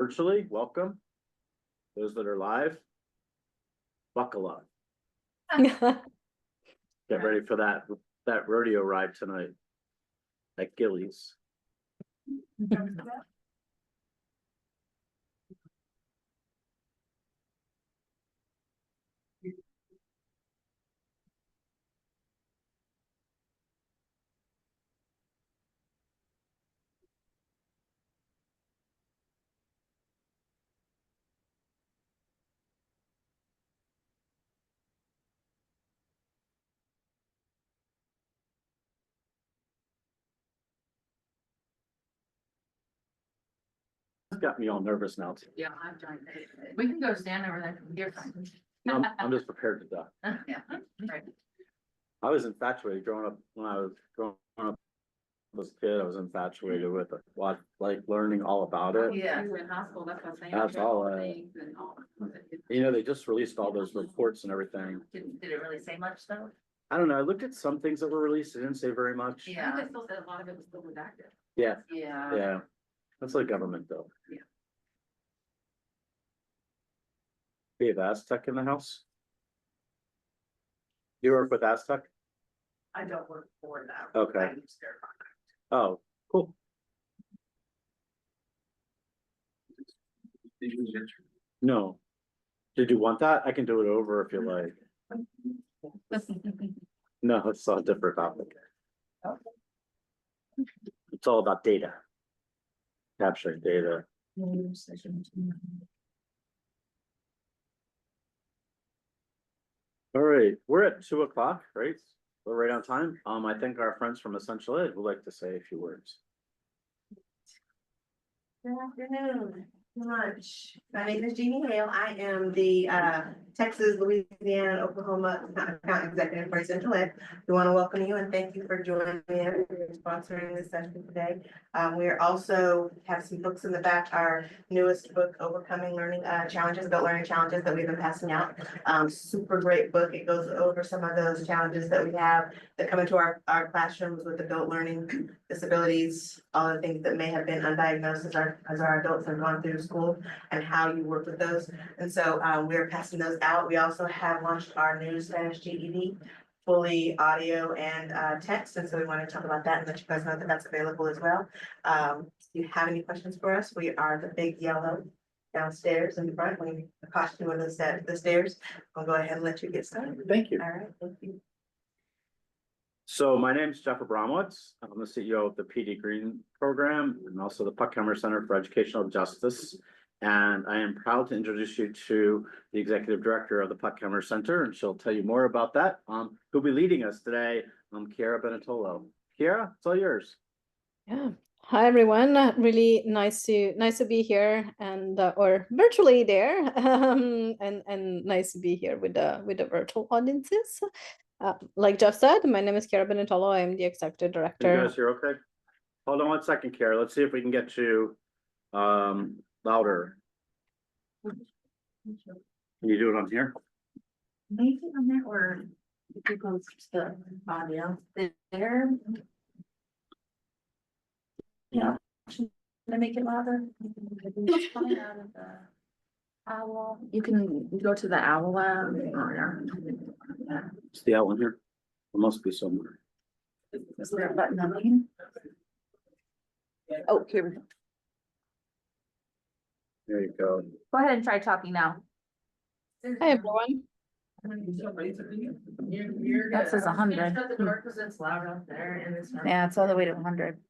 virtually, welcome. Those that are live, buckle up. Get ready for that rodeo ride tonight at Gillies. Got me all nervous now. Yeah, I'm trying. We can go stand over there. You're fine. I'm just prepared to die. Yeah, right. I was infatuated growing up when I was growing up as a kid. I was infatuated with it, like learning all about it. Yeah, you were in high school, that's what I was saying. That's all they just released all those reports and everything. Did it really say much though? I don't know. I looked at some things that were released. It didn't say very much. Yeah, I still said a lot of it was still redacted. Yeah. Yeah. Yeah. That's like government though. Yeah. We have Aztec in the house. You work with Aztec? I don't work for that. Okay. I use their contract. Oh, cool. No. Did you want that? I can do it over if you like. No, it's a different topic. It's all about data. Capturing data. All right, we're at 2 o'clock, right? We're right on time. I think our friends from Essential Ed would like to say a few words. Good afternoon, lunch. My name is Jeannie Hale. I am the Texas, Louisiana, Oklahoma account executive for Essential Ed. We want to welcome you and thank you for joining me and sponsoring this session today. We are also have some books in the back. Our newest book, Overcoming Learning Challenges, Adult Learning Challenges, that we've been passing out. Super great book. It goes over some of those challenges that we have that come into our classrooms with adult learning disabilities, all the things that may have been undiagnosed as our adults have gone through school, and how you work with those. And so we're passing those out. We also have launched our new Spanish GED, fully audio and text. And so we want to talk about that and let you guys know that that's available as well. If you have any questions for us, we are the big yellow downstairs in the front. We accost you on the stairs. I'll go ahead and let you get started. Thank you. All right, thank you. So my name is Jeff Abramowitz. I'm the CEO of the Petey Greene Program and also the Puttkammer Center for Educational Justice. And I am proud to introduce you to the executive director of the Puttkammer Center, and she'll tell you more about that. Who'll be leading us today? Chiara Benetolo. Chiara, it's all yours. Yeah. Hi everyone. Really nice to be here and or virtually there, and nice to be here with the virtual audiences. Like Jeff said, my name is Chiara Benetolo. I am the executive director. You guys hear okay? Hold on 1 second, Chiara. Let's see if we can get you louder. Can you do it on here? Maybe on that or if you go to the audio there. Yeah. Should I make it louder? Owl. You can go to the owl app. It's the owl here. There must be somewhere. Is there a button on here? Oh, here we go. There you go. Go ahead and try talking now. Hi everyone. That says 100. Yeah, it's all the way to 100.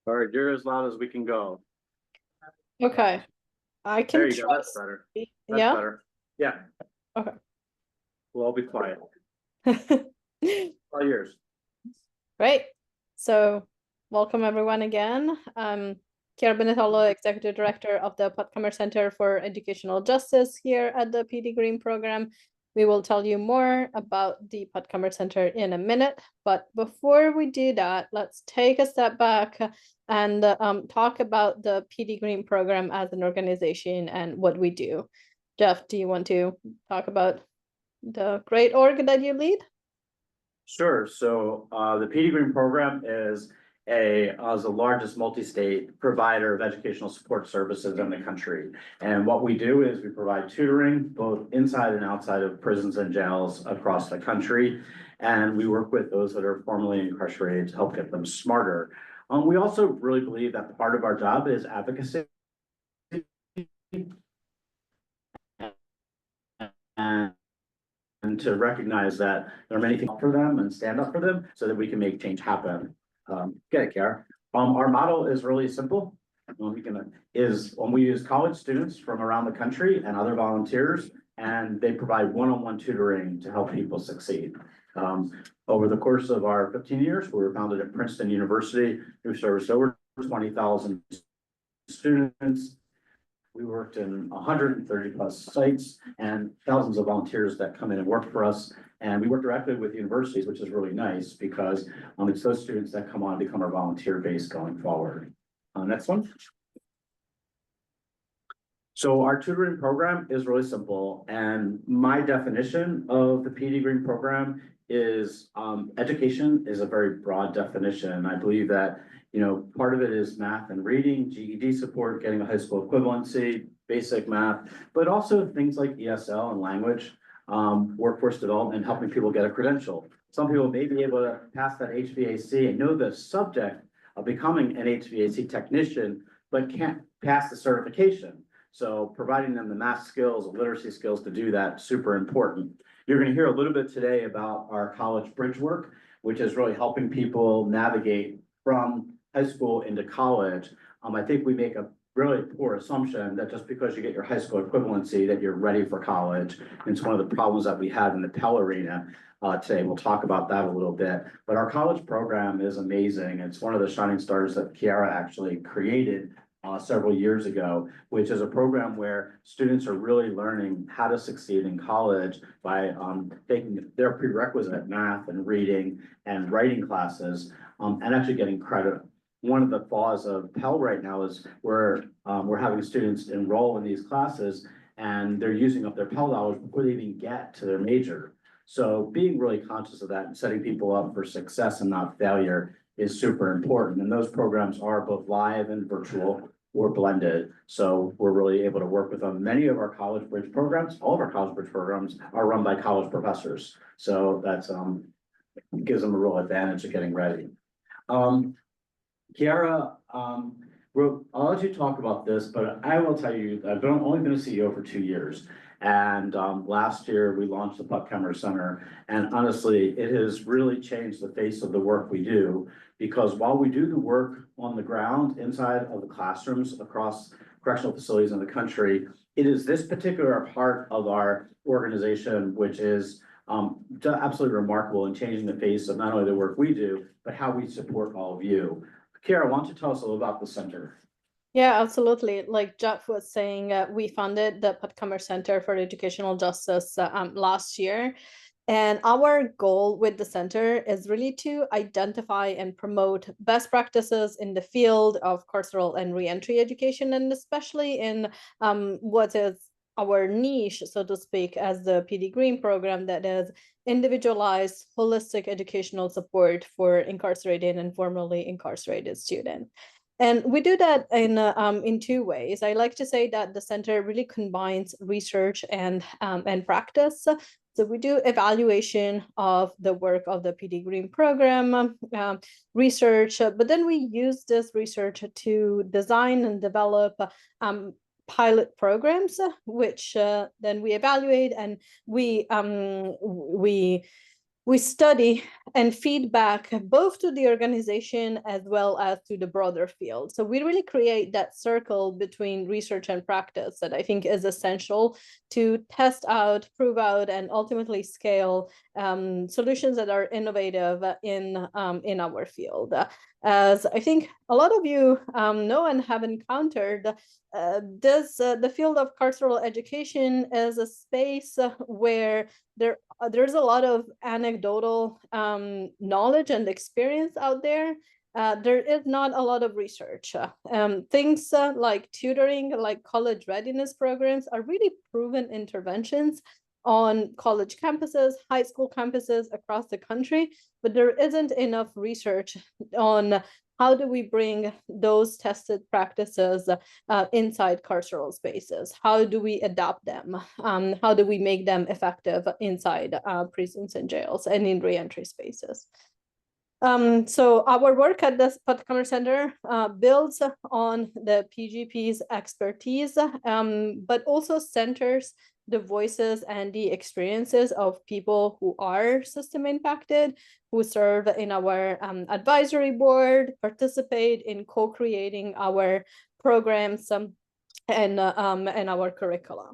All right, you're as loud as we can go. Okay. I can There you go. That's trust. better. That's Yeah. better. Yeah. Okay. We'll all be quiet. All yours. Right. So welcome everyone again. Chiara Benetolo, Executive Director of the Puttkammer Center for Educational Justice here at the Petey Greene Program. We will tell you more about the Puttkammer Center in a minute, but before we do that, let's take a step back and talk about the Petey Greene Program as an organization and what we do. Jeff, do you want to talk about the great org that you lead? Sure. So the Petey Greene Program is as the largest multi-state provider of educational support services in the country. And what we do is we provide tutoring both inside and outside of prisons and jails across the country. And we work with those that are formerly incarcerated to help get them smarter. We also really believe that part of our job is advocacy. And to recognize that there are many things for them and stand up for them so that we can make change happen. Get it, Kara. Our model is really simple. When we use college students from around the country and other volunteers, and they provide one-on-one tutoring to help people succeed. Over the course of our 15 years, we were founded at Princeton University. We've serviced over 20,000 students. We worked in 130 plus sites and thousands of volunteers that come in and work for us. And we work directly with universities, which is really nice because it's those students that come on and become our volunteer base going forward. Next one. So our tutoring program is really simple. And my definition of the Petey Greene Program is education is a very broad definition. I believe that part of it is math and reading, GED support, getting a high school equivalency, basic math, but also things like ESL and language, workforce development, helping people get a credential. Some people may be able to pass that HVAC and know the subject of becoming an HVAC technician, but can't pass the certification. So providing them the math skills, the literacy skills to do that, super important. You're going to hear a little bit today about our college bridge work, which is really helping people navigate from high school into college. I think we make a really poor assumption that just because you get your high school equivalency that you're ready for college. And it's one of the problems that we have in the Pell Arena today. We'll talk about that a little bit, but our college program is amazing. It's one of the shining stars that Kiara actually created several years ago, which is a program where students are really learning how to succeed in college by taking their prerequisite math and reading and writing classes and actually getting credit. One of the flaws of Pell right now is we're having students enroll in these classes and they're using up their Pell dollars before they even get to their major. So being really conscious of that and setting people up for success and not failure is super important. And those programs are both live and virtual or blended. So we're really able to work with them. Many of our college bridge programs, all of our college bridge programs are run by college professors. So that's gives them a real advantage of getting ready. Kiara, I'll let you talk about this, but I will tell you, I've only been a CEO for 2 years. And last year we launched the Puttkammer Center. And honestly, it has really changed the face of the work we do, because while we do the work on the ground inside of the classrooms across correctional facilities in the country, it is this particular part of our organization which is absolutely remarkable in changing the face of not only the work we do, but how we support all of you. Kiara, why don't you tell us a little about the center? Yeah, absolutely. Like Jeff was saying, we funded the Puttkammer Center for Educational Justice last year. And our goal with the center is really to identify and promote best practices in the field of carceral and reentry education, and especially in what is our niche, so to speak, as the Petey Greene Program, that is individualized, holistic educational support for incarcerated and formerly incarcerated students. And we do that in two ways. I like to say that the center really combines research and practice. So we do evaluation of the work of the Petey Greene Program, research, but then we use this research to design and develop pilot programs, which then we evaluate, and we study and feedback both to the organization as well as to the broader field. So we really create that circle between research and practice that I think is essential to test out, prove out, and ultimately scale solutions that are innovative in our field. As I think a lot of you know and have encountered, the field of carceral education is a space where there's a lot of anecdotal knowledge and experience out there. There is not a lot of research. Things like tutoring, like college readiness programs, are really proven interventions on college campuses, high school campuses across the country, but there isn't enough research on how do we bring those tested practices inside carceral spaces? How do we adopt them? How do we make them effective inside prisons and jails and in reentry spaces? So our work at the Puttkammer Center builds on the PGP's expertise, but also centers the voices and the experiences of people who are system impacted, who serve in our advisory board, participate in co-creating our programs and our curricula.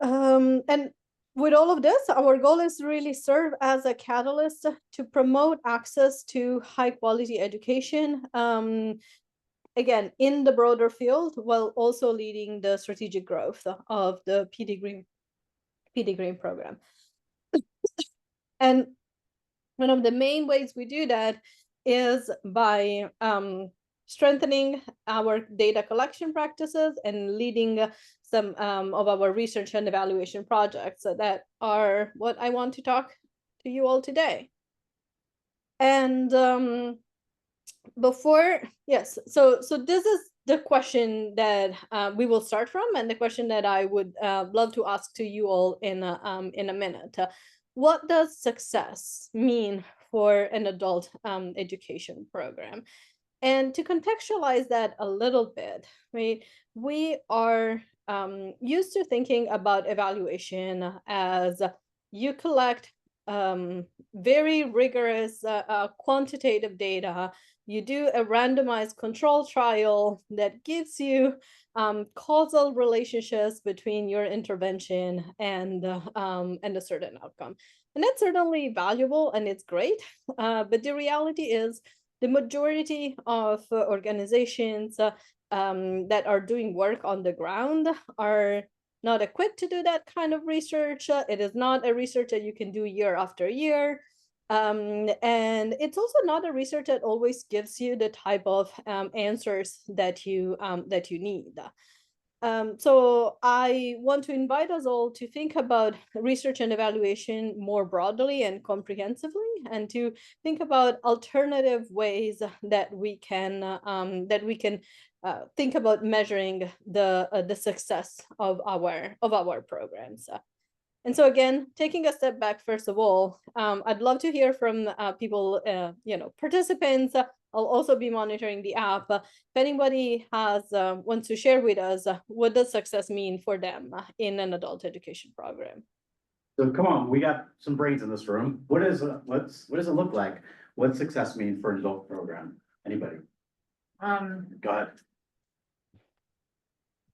And with all of this, our goal is to really serve as a catalyst to promote access to high quality education, again, in the broader field, while also leading the strategic growth of the Petey Greene Program. And one of the main ways we do that is by strengthening our data collection practices and leading some of our research and evaluation projects that are what I want to talk to you all today. And yes, so this is the question that we will start from, and the question that I would love to ask to you all in a minute. What does success mean for an adult education program? And to contextualize that a little bit, right, we are used to thinking about evaluation as you collect very rigorous quantitative data, you do a randomized control trial that gives you causal relationships between your intervention and a certain outcome. And that's certainly valuable and it's great, but the reality is the majority of organizations that are doing work on the ground are not equipped to do that kind of research. It is not a research that you can do year after year. And it's also not a research that always gives you the type of answers that you need. So I want to invite us all to think about research and evaluation more broadly and comprehensively, and to think about alternative ways that we can think about measuring the success of our programs. And so again, taking a step back, first of all, I'd love to hear from people, participants. I'll also be monitoring the app. If anybody wants to share with us, what does success mean for them in an adult education program? So come on, we got some brains in this room. What does it look like? What's success mean for an adult program? Anybody? Go ahead.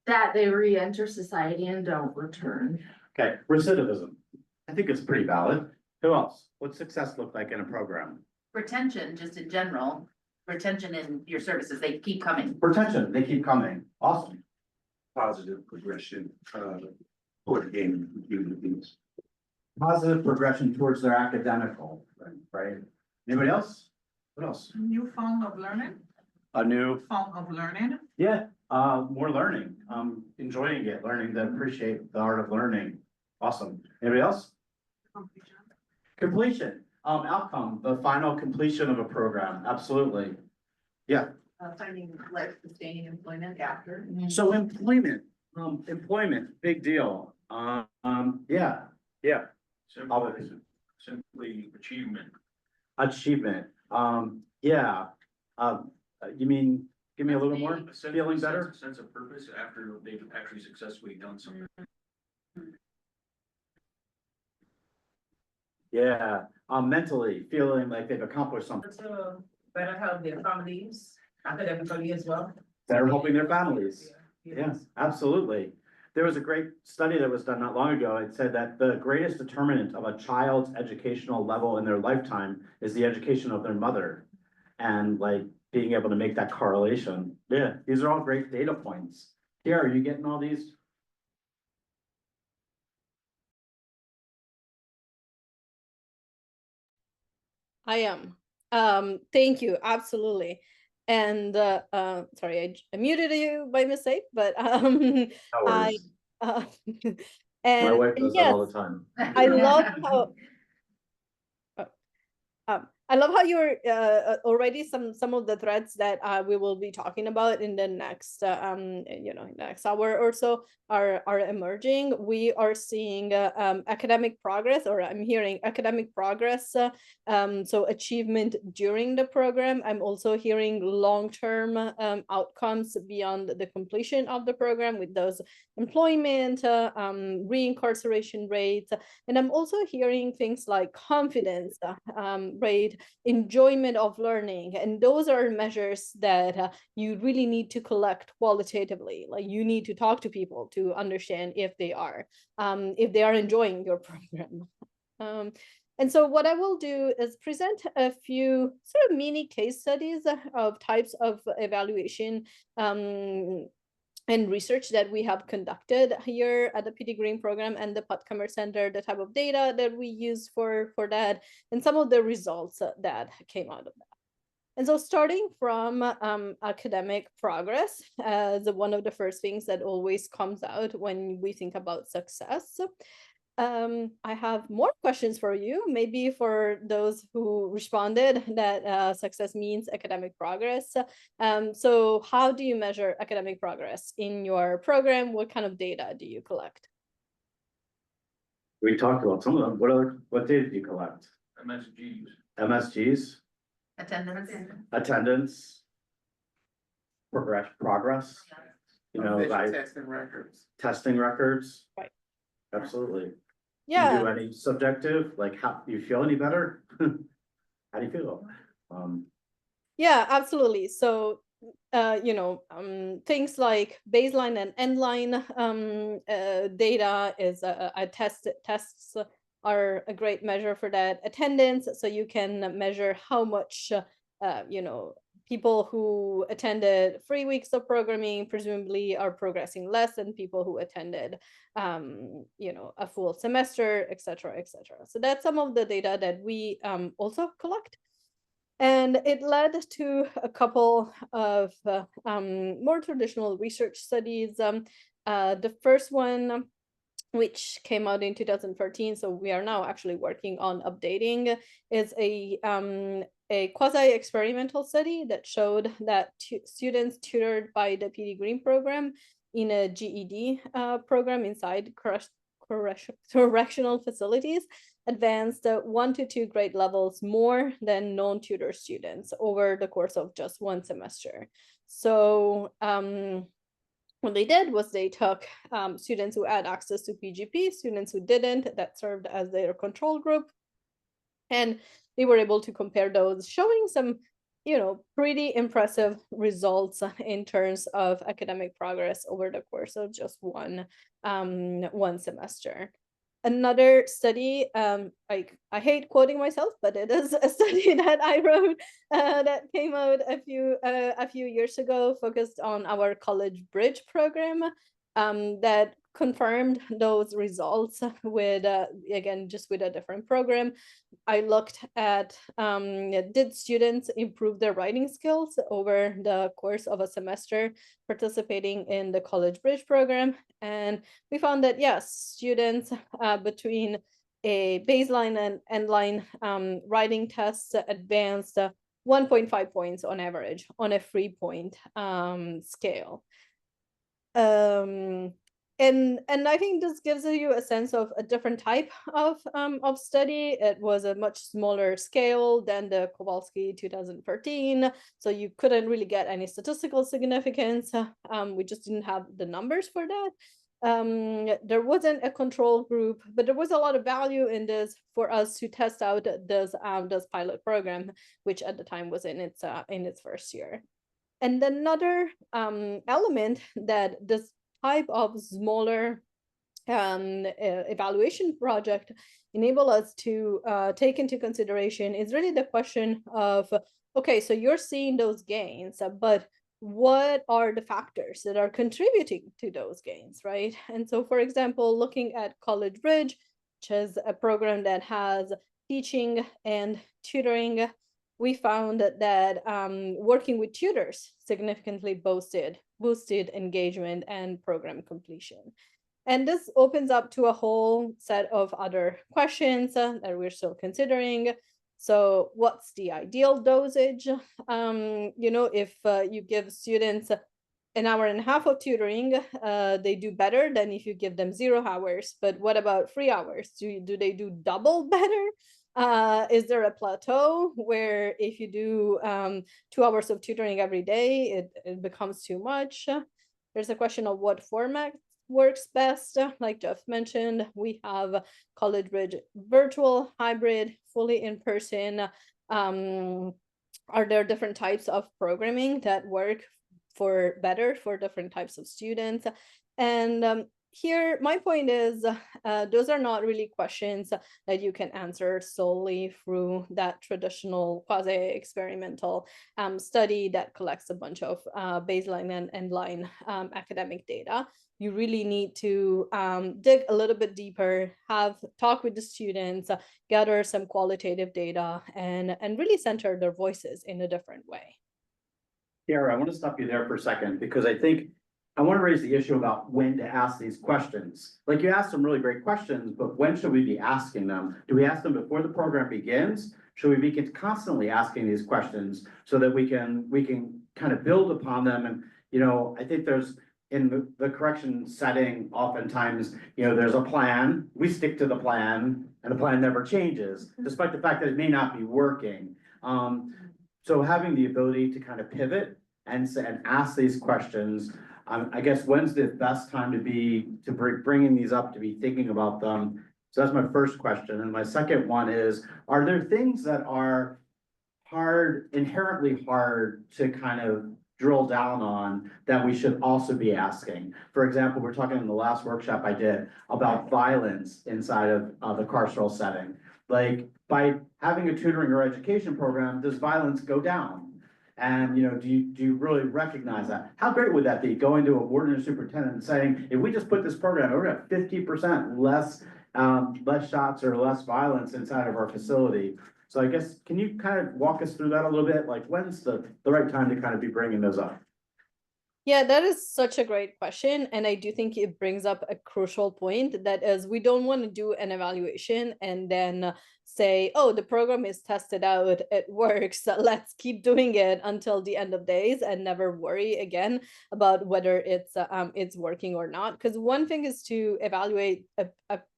That they re-enter society and don't return. Okay, recidivism. I think it's pretty valid. Who else? What's success look like in a program? Retention, just in general, retention in your services, they keep coming. Retention, they keep coming. Awesome. Positive progression, toward gaining communities. Positive progression towards their academic goal, right? Anybody else? What else? New form of learning, A new, yeah, more learning, enjoying it, learning to appreciate the art of learning. Awesome. Anybody else? Completion, outcome, the final completion of a program, absolutely. Yeah, Finding life sustaining employment after. so employment, big deal. Yeah, Simply achievement. achievement, yeah. You mean, give me a little more, feeling better? Sense of purpose after they've actually successfully done something. Yeah, mentally feeling like they've accomplished something. to better help their families academically as well. They're helping their families. Yeah, absolutely. There was a great study that was done not long ago. It said that the greatest determinant of a child's educational level in their lifetime is the education of their mother. And like being able to make that correlation. Yeah, these are all great data points. Here, are you getting all these? I am. Thank you. Absolutely. And sorry, I muted you by mistake, but No worries. My and wife does that yes, all the time. I love how I love how you're already some of the threads that we will be talking about in the next next hour or so are emerging. We are seeing academic progress, or I'm hearing academic progress, so achievement during the program. I'm also hearing long-term outcomes beyond the completion of the program, with those employment, reincarceration rates, and I'm also hearing things like confidence rate, enjoyment of learning, and those are measures that you really need to collect qualitatively. Like, you need to talk to people to understand if they are enjoying your program. And so what I will do is present a few sort of mini case studies of types of evaluation and research that we have conducted here at the Petey Greene Program and the Puttkammer Center, the type of data that we use for that, and some of the results that came out of that. And so starting from academic progress as one of the first things that always comes out when we think about success, I have more questions for you, maybe for those who responded that success means academic progress. So how do you measure academic progress in your program? What kind of data do you collect? We talked about some of them. What data did you collect? MSGs. MSGs, Attendance. progress, you know, by testing records. Right. Absolutely. Yeah. Do you do any subjective, like, how do you feel any better? How do you feel? Yeah, absolutely. So things like baseline and endline data is tests are a great measure for that. Attendance, so you can measure how much people who attended 3 weeks of programming presumably are progressing less than people who attended a full semester, etc., etc. So that's some of the data that we also collect. And it led to a couple of more traditional research studies. The first one, which came out in 2013, so we are now actually working on updating, is a quasi-experimental study that showed that students tutored by the Petey Greene Program in a GED program inside correctional facilities advanced 1 to 2 grade levels more than non-tutor students over the course of just 1 semester. So what they did was they took students who had access to PGP, students who didn't, that served as their control group, and they were able to compare those, showing some pretty impressive results in terms of academic progress over the course of just one semester. Another study, I hate quoting myself, but it is a study that I wrote that came out a few years ago, focused on our College Bridge program, that confirmed those results with again, just with a different program. I looked at did students improve their writing skills over the course of a semester participating in the College Bridge program, and we found that yes, students between a baseline and endline writing tests advanced 1.5 points on average on a 3-point scale. And I think this gives you a sense of a different type of study. It was a much smaller scale than the Kowalski 2013, so you couldn't really get any statistical significance. We just didn't have the numbers for that. There wasn't a control group, but there was a lot of value in this for us to test out this pilot program, which at the time was in its first year. And another element that this type of smaller evaluation project enable us to take into consideration is really the question of, okay, so you're seeing those gains, but what are the factors that are contributing to those gains, right? And so, for example, looking at College Bridge, which is a program that has teaching and tutoring, we found that working with tutors significantly boosted engagement and program completion. And this opens up to a whole set of other questions that we're still considering. So what's the ideal dosage? If you give students an hour and a half of tutoring, they do better than if you give them 0 hours. But what about 3 hours? Do they do double better? Is there a plateau where if you do 2 hours of tutoring every day, it becomes too much? There's a question of what format works best. Like Jeff mentioned, we have College Bridge virtual, hybrid, fully in person. Are there different types of programming that work better for different types of students? And here, my point is, those are not really questions that you can answer solely through that traditional quasi-experimental study that collects a bunch of baseline and line academic data. You really need to dig a little bit deeper, talk with the students, gather some qualitative data, and really center their voices in a different way. Kiara, I want to stop you there for a second, because I think I want to raise the issue about when to ask these questions. Like, you asked some really great questions, but when should we be asking them? Do we ask them before the program begins? Should we be constantly asking these questions so that we can kind of build upon them? And, I think there's, in the correction setting, oftentimes, there's a plan, we stick to the plan, and the plan never changes, despite the fact that it may not be working. So having the ability to kind of pivot and ask these questions, I guess, when's the best time to be bringing these up, to be thinking about them? So that's my first question. And my second one is, are there things that are inherently hard to kind of drill down on that we should also be asking? For example, we're talking in the last workshop I did about violence inside of the carceral setting. Like, by having a tutoring or education program, does violence go down? And, do you really recognize that? How great would that be, going to a warden or superintendent and saying, if we just put this program, we're gonna have 50% less shots or less violence inside of our facility? So I guess, can you kind of walk us through that a little bit? Like, when's the right time to kind of be bringing those up? Yeah, that is such a great question. And I do think it brings up a crucial point, that is, we don't want to do an evaluation and then say, oh, the program is tested out, it works, let's keep doing it until the end of days and never worry again about whether it's working or not. Because one thing is to evaluate a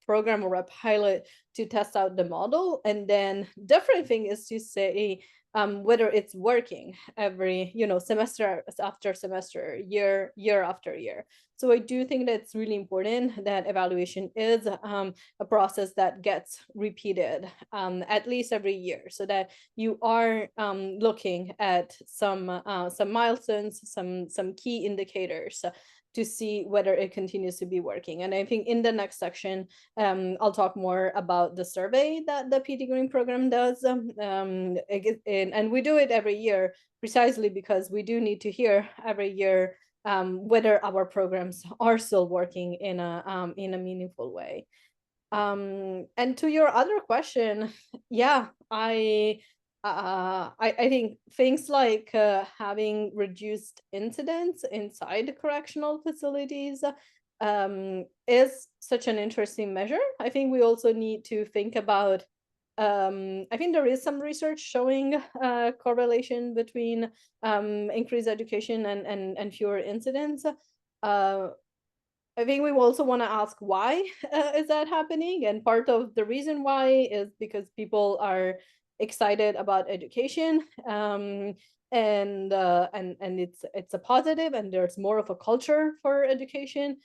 program or a pilot to test out the model, and then different thing is to say, whether it's working every, semester after semester, year after year. So I do think that it's really important that evaluation is a process that gets repeated at least every year, so that you are looking at some milestones, some key indicators to see whether it continues to be working. And I think in the next section, I'll talk more about the survey that the Petey Greene program does. And we do it every year precisely because we do need to hear every year whether our programs are still working in a meaningful way. And to your other question, yeah, I think things like having reduced incidents inside correctional facilities is such an interesting measure. I think we also need to think about, I think there is some research showing correlation between increased education and fewer incidents. I think we also want to ask why is that happening? And part of the reason why is because people are excited about education, and it's a positive, and there's more of a culture for education.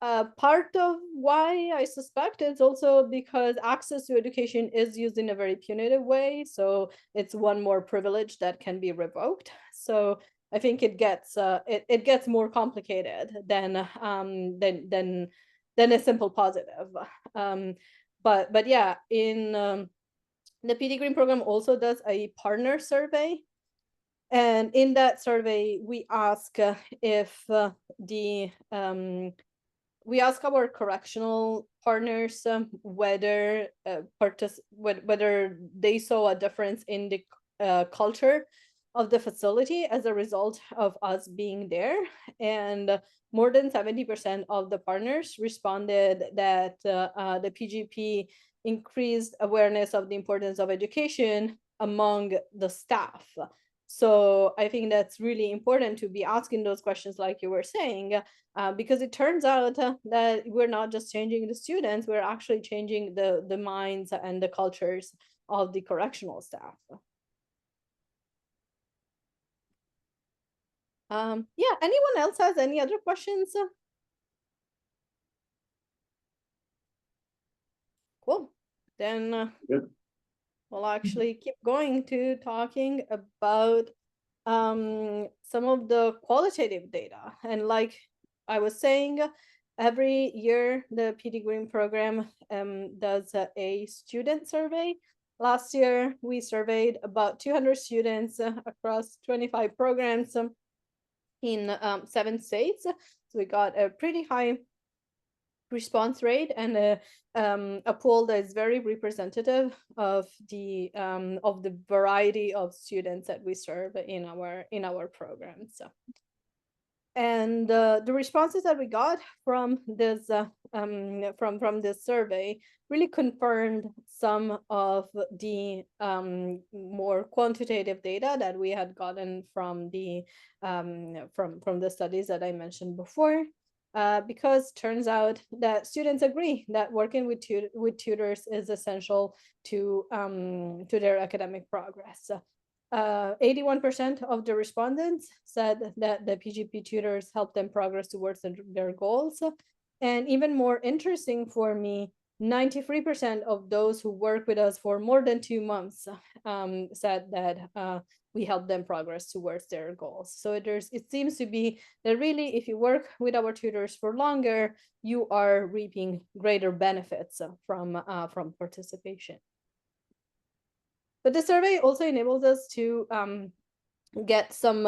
Part of why I suspect it's also because access to education is used in a very punitive way, so it's one more privilege that can be revoked. So I think it gets more complicated than a simple positive. But yeah, in the Petey Greene program also does a partner survey. And in that survey, we ask we ask our correctional partners whether they saw a difference in the culture of the facility as a result of us being there. And more than 70% of the partners responded that the PGP increased awareness of the importance of education among the staff. So I think that's really important to be asking those questions like you were saying, because it turns out that we're not just changing the students, we're actually changing the minds and the cultures of the correctional staff. Yeah, anyone else has any other questions? Cool. Then Good. we'll actually keep going to talking about some of the qualitative data. And like I was saying, every year the Petey Greene program does a student survey. Last year we surveyed about 200 students across 25 programs in 7 states. So we got a pretty high response rate and a poll that is very representative of the variety of students that we serve in our programs. And the responses that we got from this from this survey really confirmed some of the more quantitative data that we had gotten from the from the studies that I mentioned before. Because turns out that students agree that working with tutors is essential to their academic progress. 81% of the respondents said that the PGP tutors help them progress towards their goals. And even more interesting for me, 93% of those who work with us for more than 2 months said that we help them progress towards their goals. So it seems to be that really, if you work with our tutors for longer, you are reaping greater benefits from participation. But the survey also enables us to get some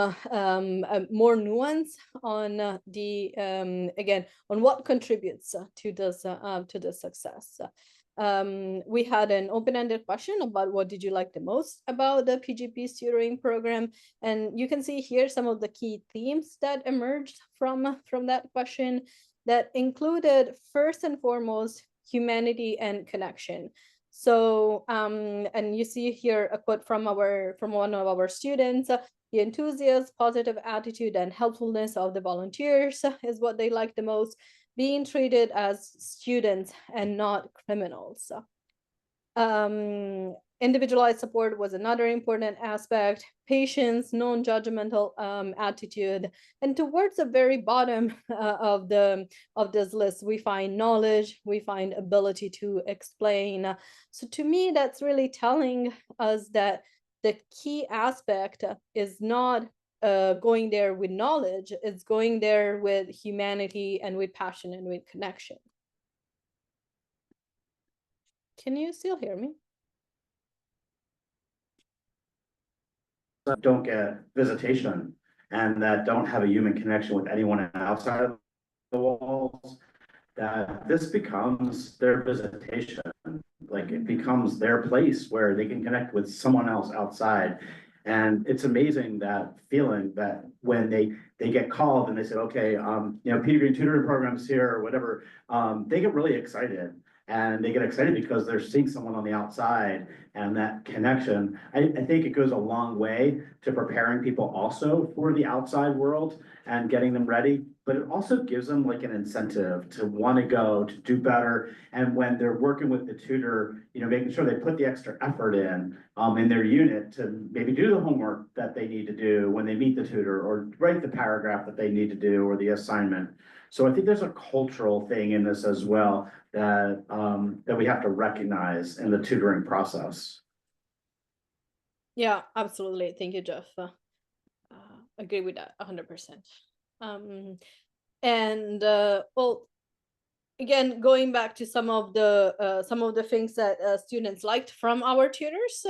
more nuance on again on what contributes to the success. We had an open-ended question about what did you like the most about the PGP tutoring program, and you can see here some of the key themes that emerged from that question that included, first and foremost, humanity and connection. So and you see here a quote from one of our students. The enthusiasm, positive attitude, and helpfulness of the volunteers is what they like the most, being treated as students and not criminals. Individualized support was another important aspect, patience, non-judgmental attitude, and towards the very bottom of this list, we find knowledge, we find ability to explain. So to me, that's really telling us that the key aspect is not going there with knowledge, it's going there with humanity and with passion and with connection. Can you still hear me? Don't get visitation and that don't have a human connection with anyone outside of the walls, that this becomes their visitation. Like it becomes their place where they can connect with someone else outside. And it's amazing that feeling that when they get called and they say, okay, Petey Greene tutoring programs here or whatever, they get really excited. And they get excited because they're seeing someone on the outside, and that connection, I think it goes a long way to preparing people also for the outside world and getting them ready. But it also gives them like an incentive to want to go, to do better. And when they're working with the tutor, making sure they put the extra effort in their unit to maybe do the homework that they need to do when they meet the tutor, or write the paragraph that they need to do, or the assignment. So I think there's a cultural thing in this as well that we have to recognize in the tutoring process. Yeah, absolutely. Thank you, Jeff. Agree with that 100%. Well, again, going back to some of the things that students liked from our tutors,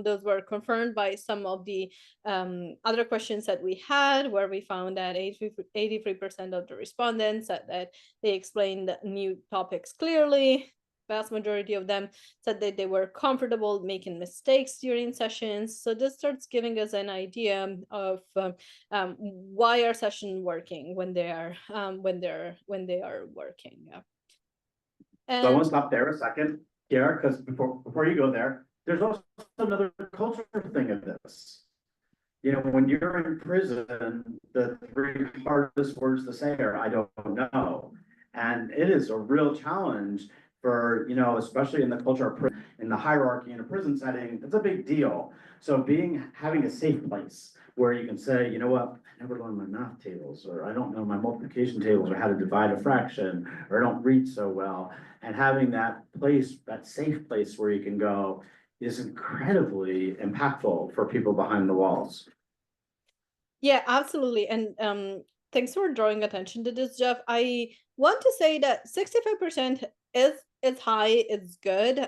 those were confirmed by some of the other questions that we had, where we found that 83% of the respondents said that they explained new topics clearly. Vast majority of them said that they were comfortable making mistakes during sessions. So this starts giving us an idea of why are sessions working when they are working. So I want to stop there a second. Kiara, because before you go there, there's also another cultural thing of this. You know, when you're in prison, the three hardest words to say are, I don't know. And it is a real challenge for, you know, especially in the culture of prison, in the hierarchy in a prison setting, it's a big deal. So having a safe place where you can say, you know what, I never learned my math tables, or I don't know my multiplication tables, or how to divide a fraction, or I don't read so well. And having that place, that safe place where you can go is incredibly impactful for people behind the walls. Yeah, absolutely. And thanks for drawing attention to this, Jeff. I want to say that 65% is high, it's good.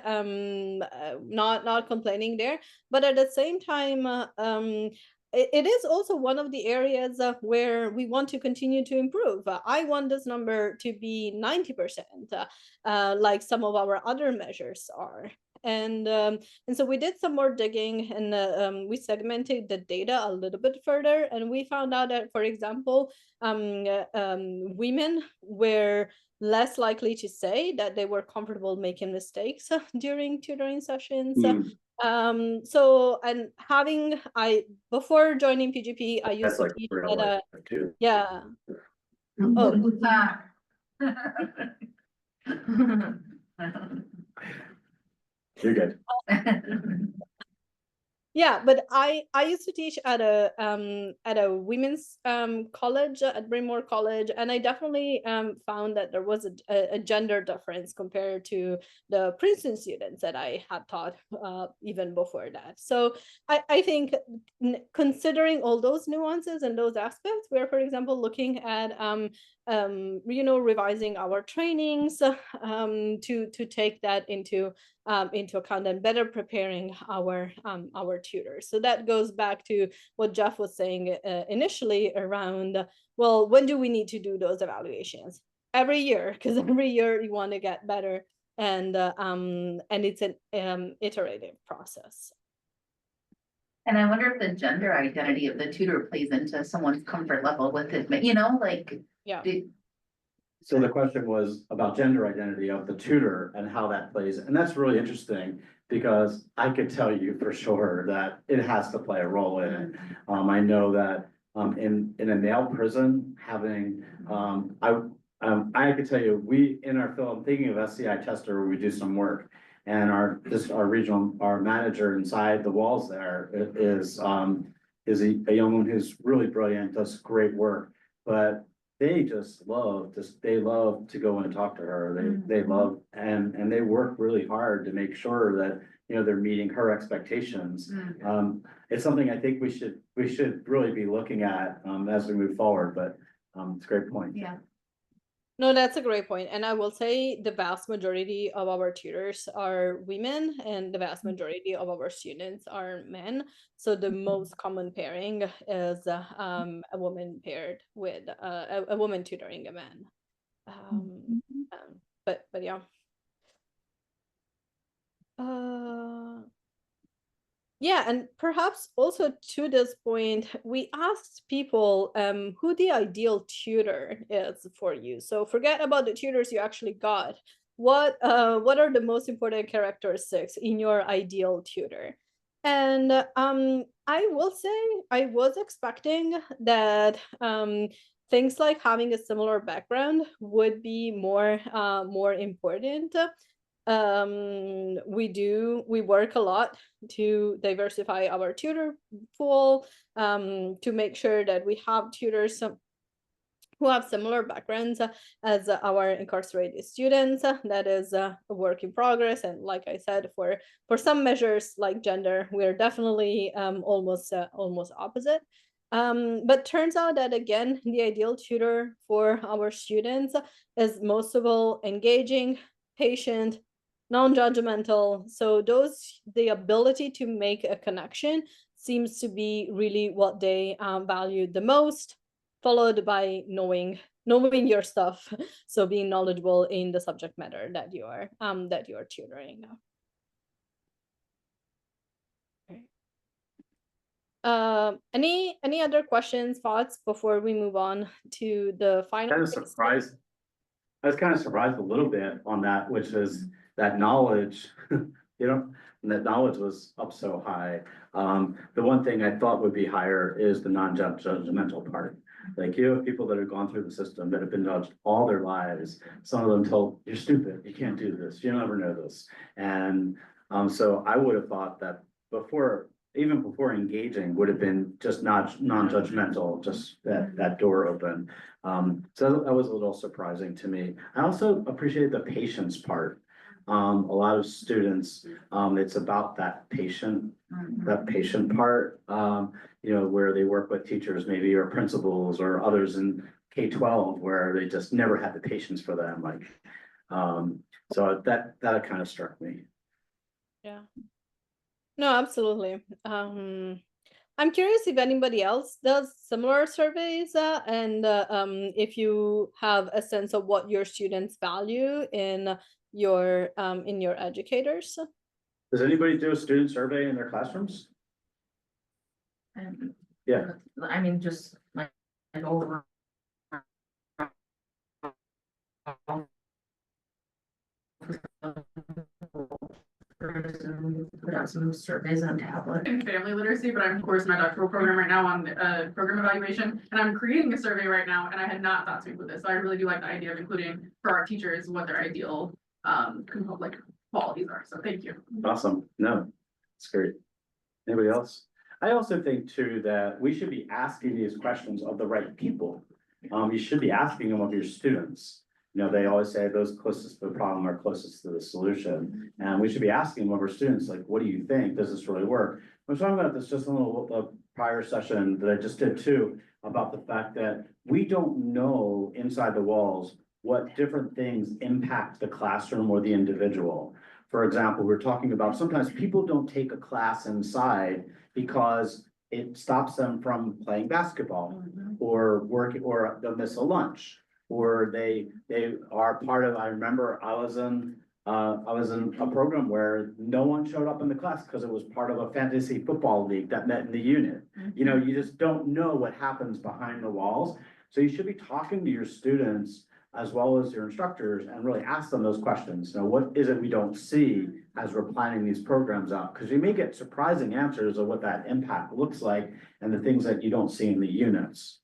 Not complaining there, but at the same time, it is also one of the areas where we want to continue to improve. I want this number to be 90%, like some of our other measures are. And so we did some more digging, and we segmented the data a little bit further, and we found out that, for example, women were less likely to say that they were comfortable making mistakes during tutoring sessions. So, and before joining PGP, I used That's to like teach real at life too. yeah. Oh, You're good. yeah, but I used to teach at a women's college at Bryn Mawr College, and I definitely found that there was a gender difference compared to the Princeton students that I had taught even before that. So I think considering all those nuances and those aspects, we're, for example, looking at you know, revising our trainings to take that into account and better preparing our tutors. So that goes back to what Jeff was saying initially around, well, when do we need to do those evaluations? Every year, because every year you want to get better, and it's an iterative process. And I wonder if the gender identity of the tutor plays into someone's comfort level with it, you know, like. Yeah. So the question was about gender identity of the tutor and how that plays, and that's really interesting because I could tell you for sure that it has to play a role in it. I know that in a male prison, having I could tell you, we in our film, thinking of SCI tester, where we do some work, and our manager inside the walls there is a young woman who's really brilliant, does great work, but they just love to go in and talk to her. They love and they work really hard to make sure that, you know, they're meeting her expectations. It's something I think we should really be looking at as we move forward, but it's a great point. Yeah. No, that's a great point. And I will say the vast majority of our tutors are women, and the vast majority of our students are men. So the most common pairing is a woman paired with a woman tutoring a man. But yeah. Yeah, and perhaps also to this point, we asked people who the ideal tutor is for you. So forget about the tutors you actually got. What are the most important characteristics in your ideal tutor? And I will say I was expecting that things like having a similar background would be more important. We work a lot to diversify our tutor pool, to make sure that we have tutors who have similar backgrounds as our incarcerated students. That is a work in progress, and like I said, for some measures like gender, we're definitely almost opposite. But turns out that, again, the ideal tutor for our students is most of all engaging, patient, non-judgmental. So the ability to make a connection seems to be really what they value the most, followed by knowing your stuff. So being knowledgeable in the subject matter that you are tutoring. Okay. Any other questions, thoughts before we move on to the final? Kind of surprised. I was kind of surprised a little bit on that, which is that knowledge, and that knowledge was up so high. The one thing I thought would be higher is the non-judgmental part. Like you have people that have gone through the system that have been judged all their lives. Some of them told, you're stupid, you can't do this, you'll never know this. And so I would have thought that even before engaging would have been just not non-judgmental, just that door open. So that was a little surprising to me. I also appreciate the patience part. A lot of students, it's about that patient part, where they work with teachers maybe or principals or others in K-12 where they just never had the patience for them. Like, so that kind of struck me. Yeah. No, absolutely. I'm curious if anybody else does similar surveys, and if you have a sense of what your students value in your educators. Does anybody do a student survey in their classrooms? Yeah. I mean, just like over. Put out some surveys on tablet. In family literacy, but I'm of course in my doctoral program right now on program evaluation, and I'm creating a survey right now, and I had not thought to include this. So I really do like the idea of including for our teachers what their ideal like qualities are. So thank you. Awesome. No, it's great. Anybody else? I also think too that we should be asking these questions of the right people. You should be asking them of your students. They always say those closest to the problem are closest to the solution. And we should be asking them of our students, like, what do you think? Does this really work? I was talking about this just in a prior session that I just did too, about the fact that we don't know inside the walls what different things impact the classroom or the individual. For example, we're talking about sometimes people don't take a class inside because it stops them from playing basketball or working, or they'll miss a lunch. Or they are part of, I remember I was in a program where no one showed up in the class because it was part of a fantasy football league that met in the unit. You just don't know what happens behind the walls. So you should be talking to your students as well as your instructors and really ask them those questions. What is it we don't see as we're planning these programs out? Because you may get surprising answers of what that impact looks like and the things that you don't see in the units.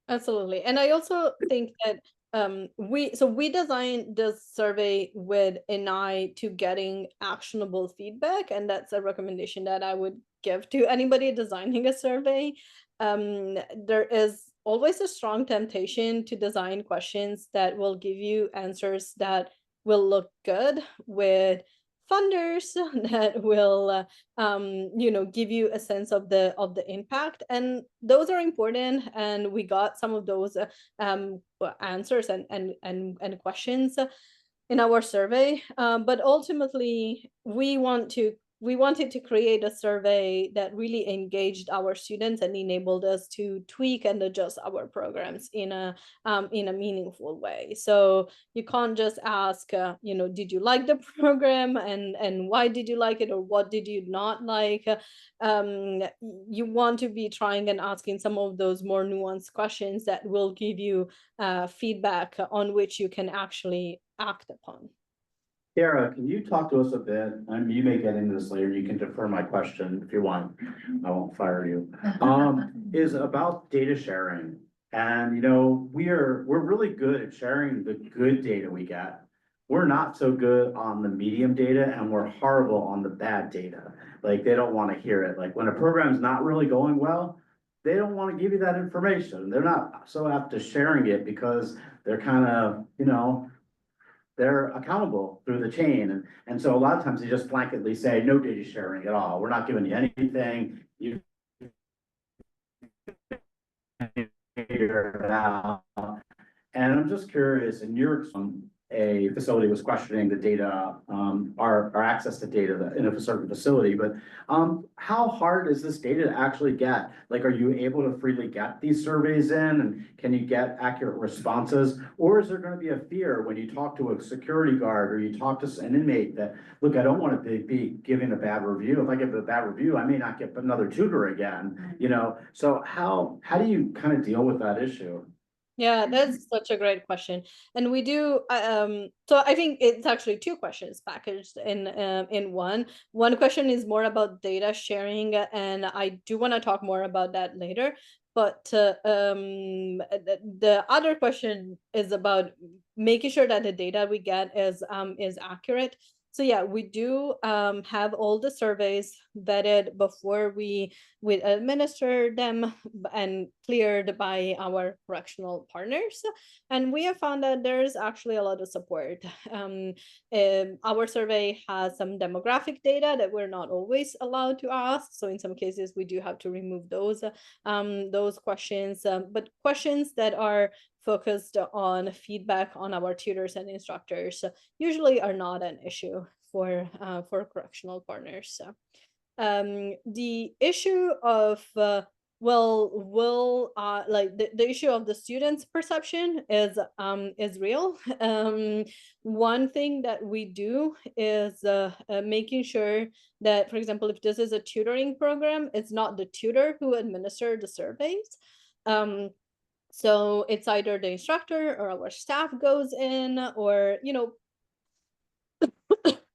Absolutely. And I also think that we designed this survey with an eye to getting actionable feedback, and that's a recommendation that I would give to anybody designing a survey. There is always a strong temptation to design questions that will give you answers that will look good with funders, that will give you a sense of the impact, and those are important, and we got some of those answers and questions in our survey, but ultimately we wanted to create a survey that really engaged our students and enabled us to tweak and adjust our programs in a meaningful way. So you can't just ask, did you like the program and why did you like it, or what did you not like? You want to be trying and asking some of those more nuanced questions that will give you feedback on which you can actually act upon. Kara, can you talk to us a bit? You may get into this later. You can defer my question if you want. I won't fire you. Is about data sharing. And we're really good at sharing the good data we get. We're not so good on the medium data, and we're horrible on the bad data. Like, they don't want to hear it. Like, when a program's not really going well, they don't want to give you that information. They're not so apt to sharing it because they're kind of, they're accountable through the chain. And so a lot of times they just blanketly say, no data sharing at all. We're not giving you anything. You figure it out. And I'm just curious, in your a facility was questioning the data, our access to data in a certain facility, but how hard is this data to actually get? Like, are you able to freely get these surveys in, and can you get accurate responses? Or is there going to be a fear when you talk to a security guard or you talk to an inmate that, look, I don't want to be giving a bad review. If I give a bad review, I may not get another tutor again, So how do you kind of deal with that issue? Yeah, that's such a great question. And we do so I think it's actually two questions packaged in one. One question is more about data sharing, and I do want to talk more about that later. But the other question is about making sure that the data we get is accurate. So yeah, we do have all the surveys vetted before we administer them and cleared by our correctional partners. And we have found that there's actually a lot of support. Our survey has some demographic data that we're not always allowed to ask. So in some cases, we do have to remove those questions, but questions that are focused on feedback on our tutors and instructors usually are not an issue for correctional partners. The issue of like the issue of the students' perception is real. One thing that we do is making sure that, for example, if this is a tutoring program, it's not the tutor who administers the surveys. So it's either the instructor or our staff goes in, or,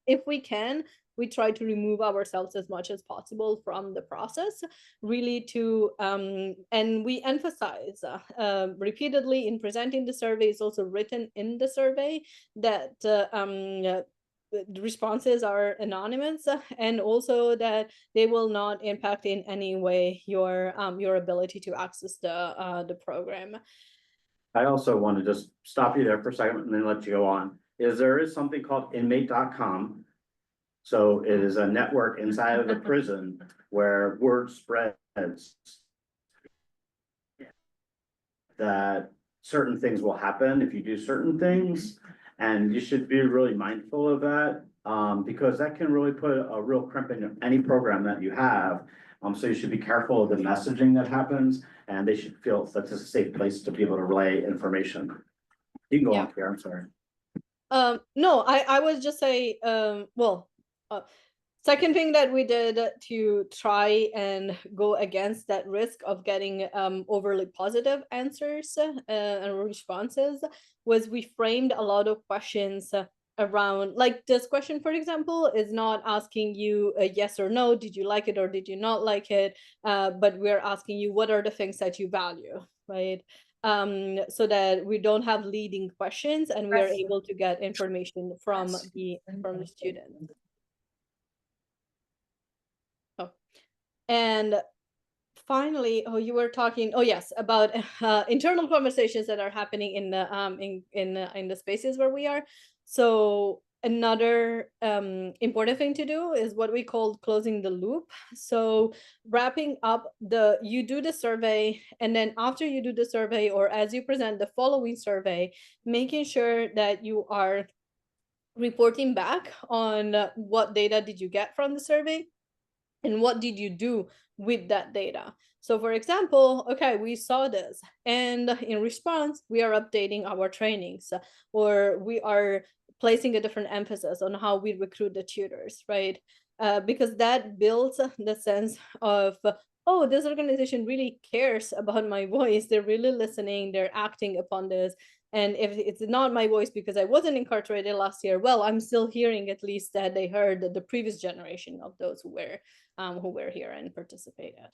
if we can, we try to remove ourselves as much as possible from the process, really to, and we emphasize repeatedly in presenting the survey, it's also written in the survey that the responses are anonymous, and also that they will not impact in any way your ability to access the program. I also want to just stop you there for a second and then let you go on. There is something called inmate.com. So it is a network inside of the prison where word spreads that certain things will happen if you do certain things. And you should be really mindful of that, because that can really put a real crimp in any program that you have. So you should be careful of the messaging that happens, and they should feel that's a safe place to be able to relay information. You can go on here, I'm sorry. No, I was just say, second thing that we did to try and go against that risk of getting overly positive answers and responses was we framed a lot of questions around, like this question, for example, is not asking you a yes or no, did you like it or did you not like it, but we're asking you what are the things that you value, right? So that we don't have leading questions and we are able to get information from the student. Oh, and finally, you were talking, yes, about internal conversations that are happening in the in the spaces where we are. So another important thing to do is what we call closing the loop. So wrapping up you do the survey, and then after you do the survey, or as you present the following survey, making sure that you are reporting back on what data did you get from the survey and what did you do with that data. So for example, okay, we saw this, and in response, we are updating our trainings, or we are placing a different emphasis on how we recruit the tutors, right? Because that builds the sense of, oh, this organization really cares about my voice. They're really listening, they're acting upon this. And if it's not my voice because I wasn't incarcerated last year, well, I'm still hearing at least that they heard the previous generation of those who were here and participated.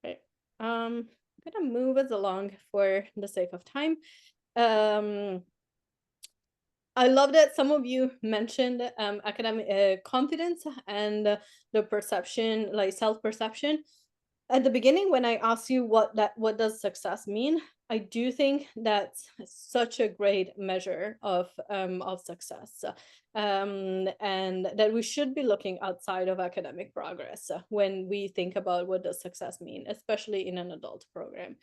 Okay, I'm gonna move us along for the sake of time. I love that some of you mentioned academic confidence and the perception, like self-perception. At the beginning, when I asked you what does success mean, I do think that's such a great measure of success, and that we should be looking outside of academic progress when we think about what does success mean, especially in an adult program.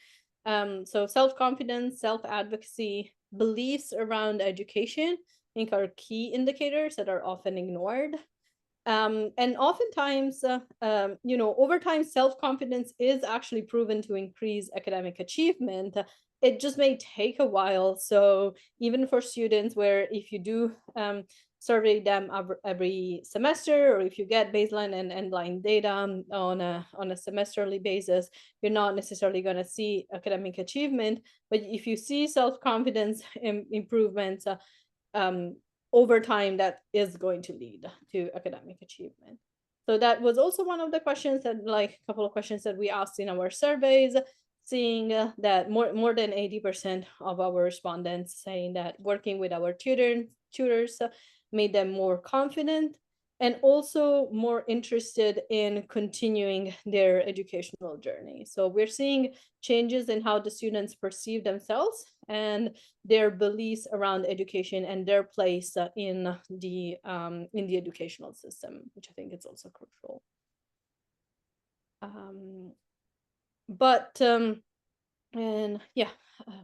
So self-confidence, self-advocacy, beliefs around education, I think are key indicators that are often ignored. And oftentimes, over time, self-confidence is actually proven to increase academic achievement. It just may take a while. So even for students where if you do survey them every semester, or if you get baseline and endline data on a semesterly basis, you're not necessarily going to see academic achievement. But if you see self-confidence improvements over time, that is going to lead to academic achievement. So that was also one of the questions that, like a couple of questions that we asked in our surveys, seeing that more than 80% of our respondents saying that working with our tutors made them more confident and also more interested in continuing their educational journey. So we're seeing changes in how the students perceive themselves and their beliefs around education and their place in the educational system, which I think is also crucial. And yeah,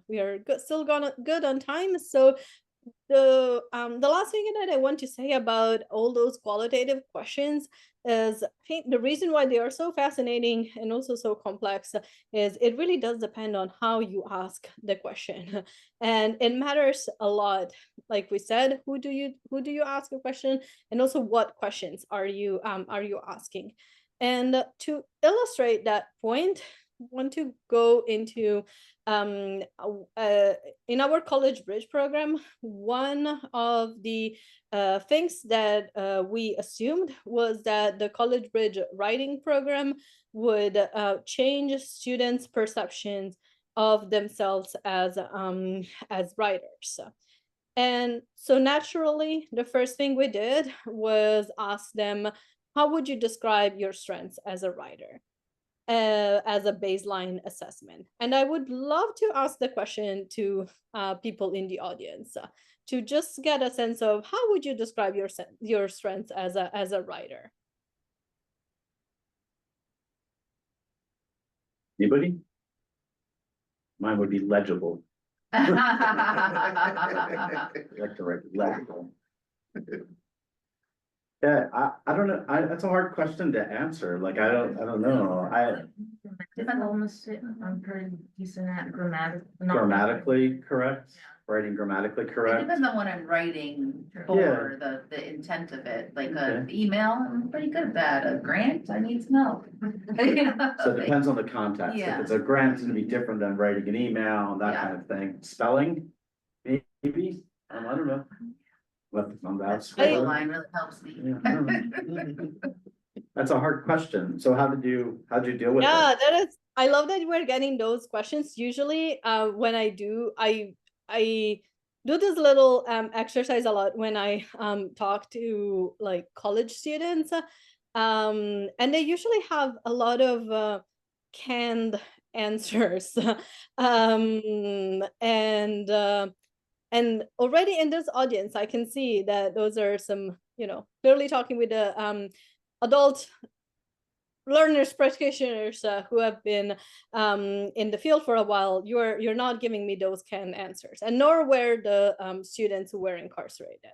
we are still good on time. So the last thing that I want to say about all those qualitative questions is, I think the reason why they are so fascinating and also so complex is it really does depend on how you ask the question, and it matters a lot. Like we said, who do you ask a question, and also what questions are you asking. And to illustrate that point, I want to go into in our College Bridge program, one of the things that we assumed was that the College Bridge writing program would change students' perceptions of themselves as writers. And so naturally, the first thing we did was ask them, how would you describe your strengths as a writer? As a baseline assessment. And I would love to ask the question to people in the audience to just get a sense of how would you describe your strengths as a writer? Anybody? Mine would be legible. I like to write legible. Yeah, I don't know. That's a hard question to answer. Like, I don't know. I'm pretty decent at Grammatically correct, writing grammatically It correct. depends on what I'm writing for, the intent of it, like an email, I'm pretty good at that, a grant, I need to know. So it depends on the context. If Yeah. it's a grant, it's gonna be different than writing an email and that Yeah. kind of thing. Spelling, maybe, I don't know. That scribble line really helps me. That's a hard question. So how'd you deal with it? Yeah, I love that we're getting those questions. Usually when I do this little exercise a lot when I talk to like college students, and they usually have a lot of canned answers. And already in this audience, I can see that those are some, clearly talking with the adult learners, practitioners who have been in the field for a while. You're not giving me those canned answers, and nor were the students who were incarcerated.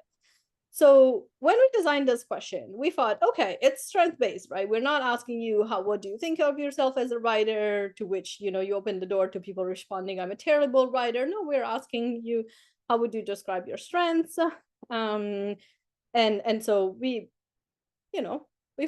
So when we designed this question, we thought, okay, it's strength-based, right? We're not asking you what do you think of yourself as a writer, to which, you open the door to people responding, I'm a terrible writer. No, we're asking you, how would you describe your strengths? And so we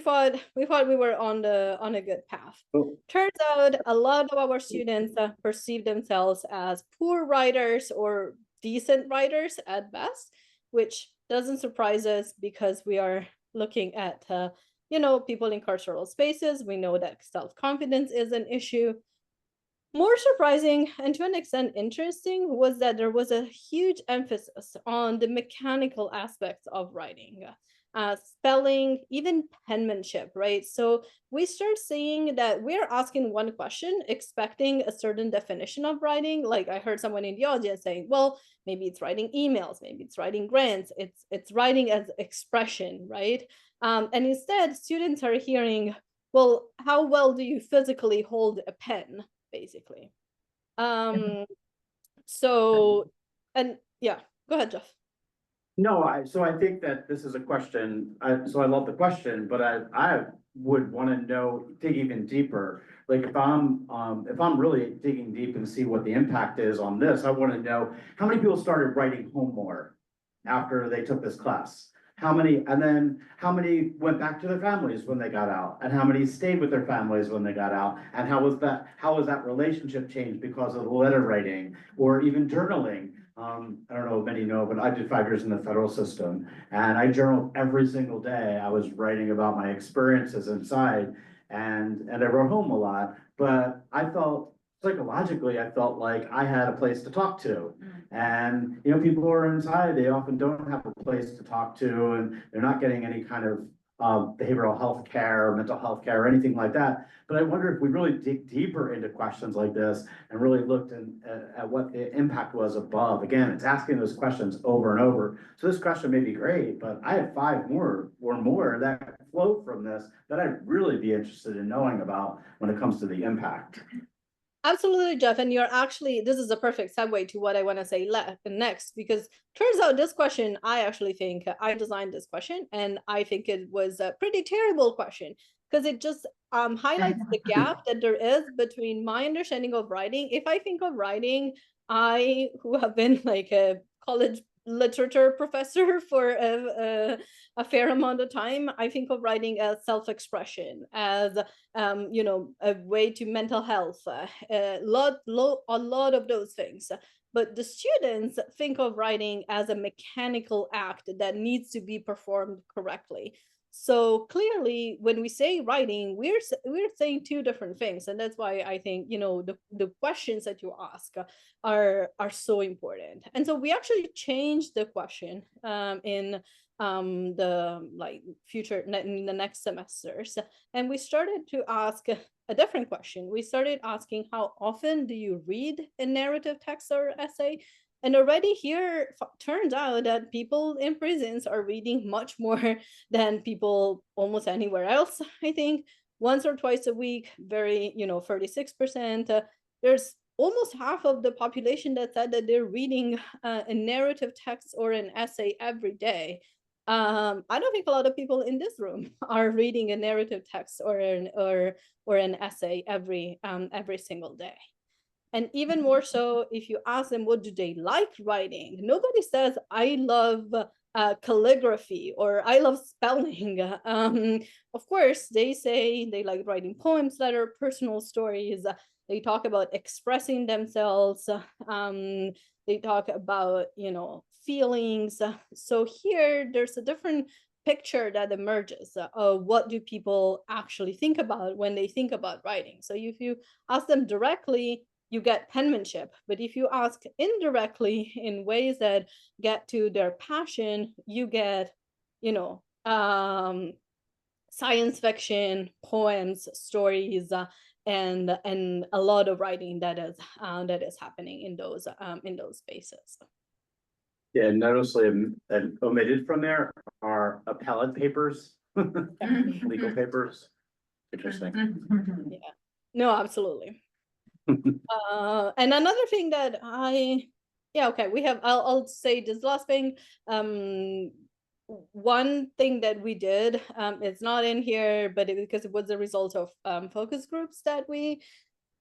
thought we were on a good path. Oh. Turns out a lot of our students perceive themselves as poor writers or decent writers at best, which doesn't surprise us because we are looking at people in carceral spaces. We know that self-confidence is an issue. More surprising, and to an extent interesting, was that there was a huge emphasis on the mechanical aspects of writing. Spelling, even penmanship, right? So we start seeing that we're asking one question, expecting a certain definition of writing. Like I heard someone in the audience saying, well, maybe it's writing emails, maybe it's writing grants, it's writing as expression, right? And instead, students are hearing, well, how well do you physically hold a pen, basically? So, and yeah, go ahead, Jeff. No, so I think that this is a question, so I love the question, but I would want to know, dig even deeper. Like if I'm really digging deep and see what the impact is on this, I want to know how many people started writing home more after they took this class. how many went back to their families when they got out, and how many stayed with their families when they got out, and how was that relationship changed because of the letter writing or even journaling. I don't know if many know, but I did 5 years in the federal system, and I journaled every single day. I was writing about my experiences inside, and I wrote home a lot, but I felt psychologically, I felt like I had a place to talk to. And, people who are inside, they often don't have a place to talk to, and they're not getting any kind of behavioral health care or mental health care or anything like that. But I wonder if we really dig deeper into questions like this and really looked at what the impact was above. Again, it's asking those questions over and over. So this question may be great, but I have 5 more or more that flow from this that I'd really be interested in knowing about when it comes to the impact. Absolutely, Jeff. And this is a perfect segue to what I want to say next, because turns out this question, I actually think I designed this question, and I think it was a pretty terrible question because it just highlights the gap that there is between my understanding of writing. If I think of writing, who have been like a college literature professor for a fair amount of time, I think of writing as self-expression, as a way to mental health, a lot of those things. But the students think of writing as a mechanical act that needs to be performed correctly. So clearly, when we say writing, we're saying 2 different things, and that's why I think the questions that you ask are so important. And so we actually changed the question in the next semesters, and we started to ask a different question. We started asking, how often do you read a narrative text or essay? And already here turns out that people in prisons are reading much more than people almost anywhere else. I think once or twice a week, 36%. There's almost half of the population that said that they're reading a narrative text or an essay every day. I don't think a lot of people in this room are reading a narrative text or an essay every single day. And even more so, if you ask them what do they like writing, nobody says I love calligraphy or I love spelling. Of course, they say they like writing poems that are personal stories. They talk about expressing themselves. They talk about feelings. So here there's a different picture that emerges of what do people actually think about when they think about writing. So if you ask them directly, you get penmanship. But if you ask indirectly in ways that get to their passion, you get, science fiction, poems, stories, and a lot of writing that is happening in those spaces. Yeah, noticeably omitted from there are appellate papers, legal papers. Interesting. Yeah, no, absolutely. And another thing that I'll say this last thing. One thing that we did, it's not in here, but because it was a result of focus groups that we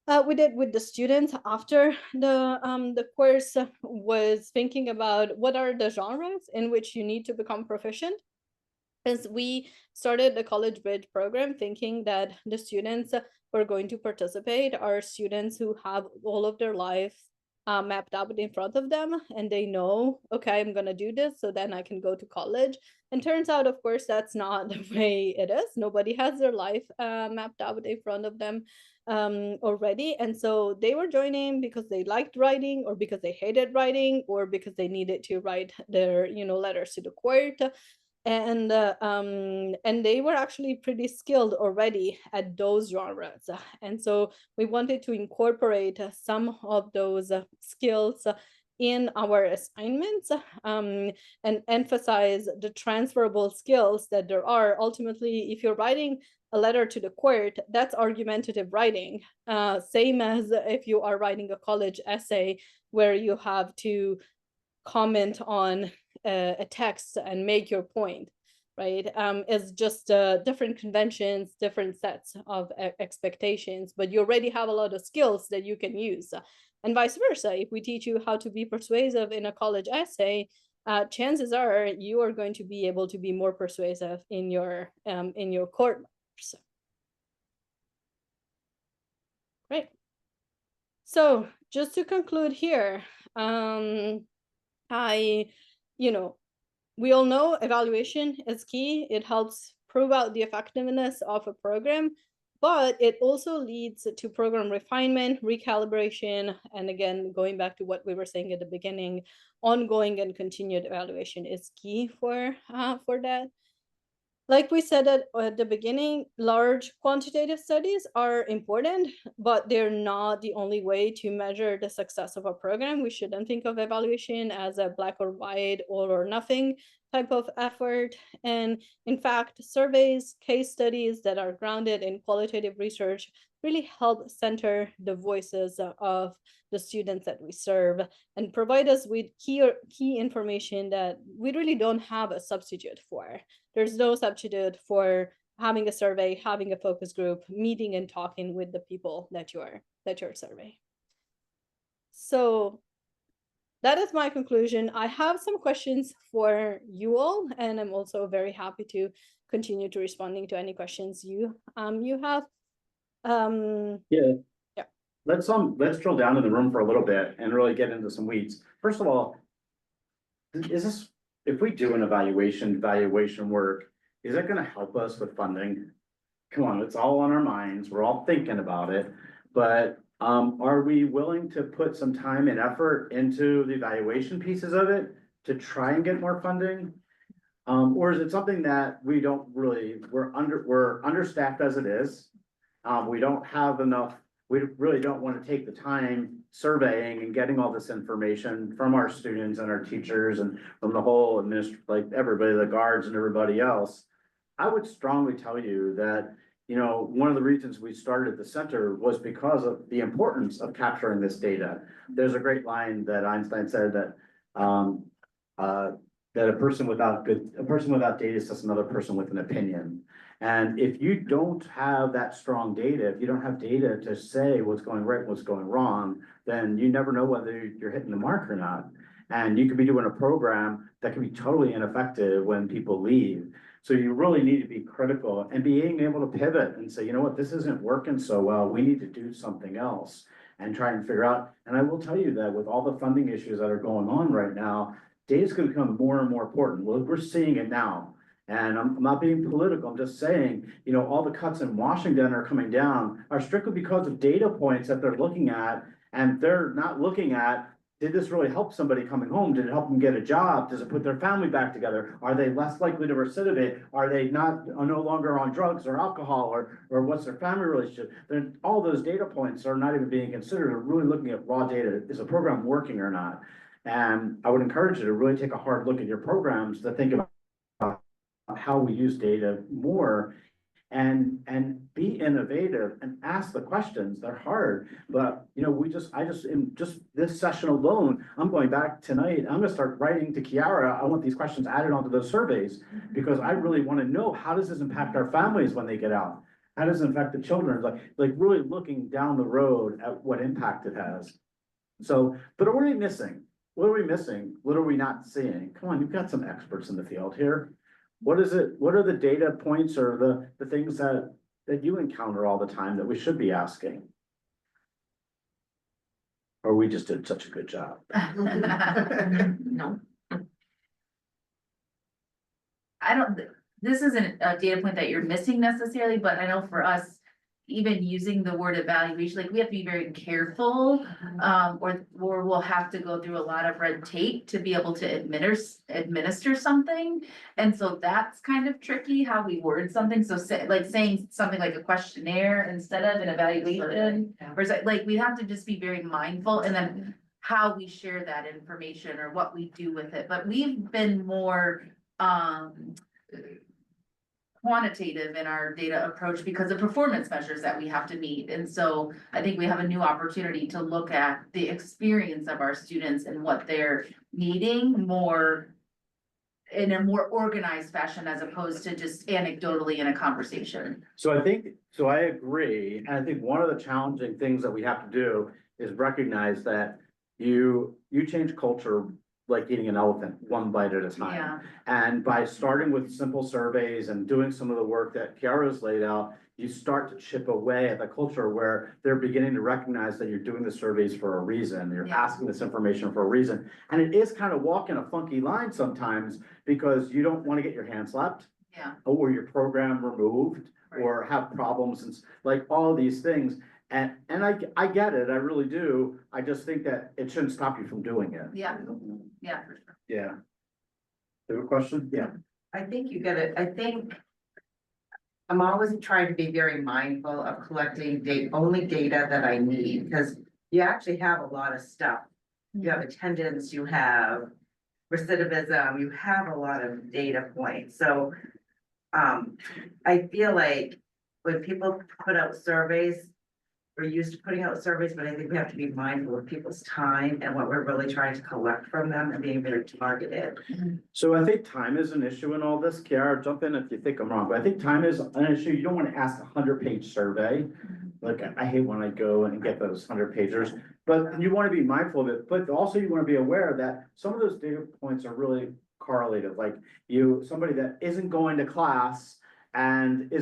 did with the students after the course, was thinking about what are the genres in which you need to become proficient. As we started the College Bridge program thinking that the students who are going to participate are students who have all of their life mapped out in front of them, and they know, okay, I'm gonna do this so then I can go to college. And turns out, of course, that's not the way it is. Nobody has their life mapped out in front of them already. And so they were joining because they liked writing, or because they hated writing, or because they needed to write their letters to the court. And they were actually pretty skilled already at those genres. And so we wanted to incorporate some of those skills in our assignments, and emphasize the transferable skills that there are. Ultimately, if you're writing a letter to the court, that's argumentative writing, same as if you are writing a college essay where you have to comment on a text and make your point, right? It's just different conventions, different sets of expectations, but you already have a lot of skills that you can use. And vice versa, if we teach you how to be persuasive in a college essay, chances are you are going to be able to be more persuasive in your court matters. Great. So just to conclude here, we all know evaluation is key. It helps prove out the effectiveness of a program, but it also leads to program refinement, recalibration, and again, going back to what we were saying at the beginning, ongoing and continued evaluation is key for that. Like we said at the beginning, large quantitative studies are important, but they're not the only way to measure the success of a program. We shouldn't think of evaluation as a black or white, all or nothing type of effort. And in fact, surveys, case studies that are grounded in qualitative research really help center the voices of the students that we serve and provide us with key information that we really don't have a substitute for. There's no substitute for having a survey, having a focus group, meeting and talking with the people that you're surveying. So that is my conclusion. I have some questions for you all, and I'm also very happy to continue to responding to any questions you have. Yeah. Let's drill down in the room for a little bit and really get into some weeds. First of all, if we do an evaluation work, is that going to help us with funding? Come on, it's all on our minds. We're all thinking about it, but are we willing to put some time and effort into the evaluation pieces of it to try and get more funding? Or is it something that we don't really, we're understaffed as it is? We don't have enough, we really don't want to take the time surveying and getting all this information from our students and our teachers and from the whole like everybody, the guards and everybody else. I would strongly tell you that, one of the reasons we started the center was because of the importance of capturing this data. There's a great line that Einstein said that that a person without data is just another person with an opinion. And if you don't have that strong data, if you don't have data to say what's going right, what's going wrong, then you never know whether you're hitting the mark or not. And you could be doing a program that can be totally ineffective when people leave. So you really need to be critical and being able to pivot and say, you know what, this isn't working so well. We need to do something else and try and figure out. And I will tell you that with all the funding issues that are going on right now, data is going to become more and more important. Well, we're seeing it now. And I'm not being political, I'm just saying, all the cuts in Washington are coming down are strictly because of data points that they're looking at, and they're not looking at, did this really help somebody coming home? Did it help them get a job? Does it put their family back together? Are they less likely to recidivate? Are they no longer on drugs or alcohol, or what's their family relationship? Then all those data points are not even being considered. They're really looking at raw data. Is a program working or not? And I would encourage you to really take a hard look at your programs to think about how we use data more and be innovative and ask the questions. They're hard, but in just this session alone, I'm going back tonight. I'm gonna start writing to Kiara. I want these questions added onto those surveys because I really want to know, how does this impact our families when they get out? How does it affect the children? Like really looking down the road at what impact it has. So, but what are we missing? What are we missing? What are we not seeing? Come on, you've got some experts in the field here. What is it? What are the data points or the things that you encounter all the time that we should be asking? Or we just did such a good job? No. This isn't a data point that you're missing necessarily, but I know for us, even using the word evaluation, like we have to be very careful, or we'll have to go through a lot of red tape to be able to administer something. And so that's kind of tricky how we word something. So saying something like a questionnaire instead of an evaluation, or like we have to just be very mindful, and then how we share that information or what we do with it. But we've been more quantitative in our data approach because of performance measures that we have to meet. And so I think we have a new opportunity to look at the experience of our students and what they're needing more in a more organized fashion, as opposed to just anecdotally in a conversation. So I agree. And I think one of the challenging things that we have to do is recognize that you change culture like eating an elephant, one bite at a time. Yeah, And by starting with simple surveys and doing some of the work that Kiara's laid out, you start to chip away at the culture where they're beginning to recognize that you're doing the surveys for a reason. You're Yeah. asking this information for a reason. And it is kind of walking a funky line sometimes because you don't want to get your hand slapped yeah. or your program removed Right. or have problems and like all these things. And I get it, I really do. I just think that it shouldn't stop you from doing it. Yeah, yeah, for sure. Yeah. You have a question? Yeah. I think you gotta, I think. I'm always trying to be very mindful of collecting only data that I need, because you actually have a lot of stuff. You have attendance, you have recidivism, you have a lot of data points, so. I feel like when people put out surveys. We're used to putting out surveys, but I think we have to be mindful of people's time and what we're really trying to collect from them and being very targeted. So I think time is an issue in all this. Kiara, jump in if you think I'm wrong, but I think time is an issue. You don't want to ask a 100-page survey. Like, I hate when I go and get those 100-pagers, but you want to be mindful of it, but also you want to be aware that some of those data points are really correlated, like somebody that isn't going to class and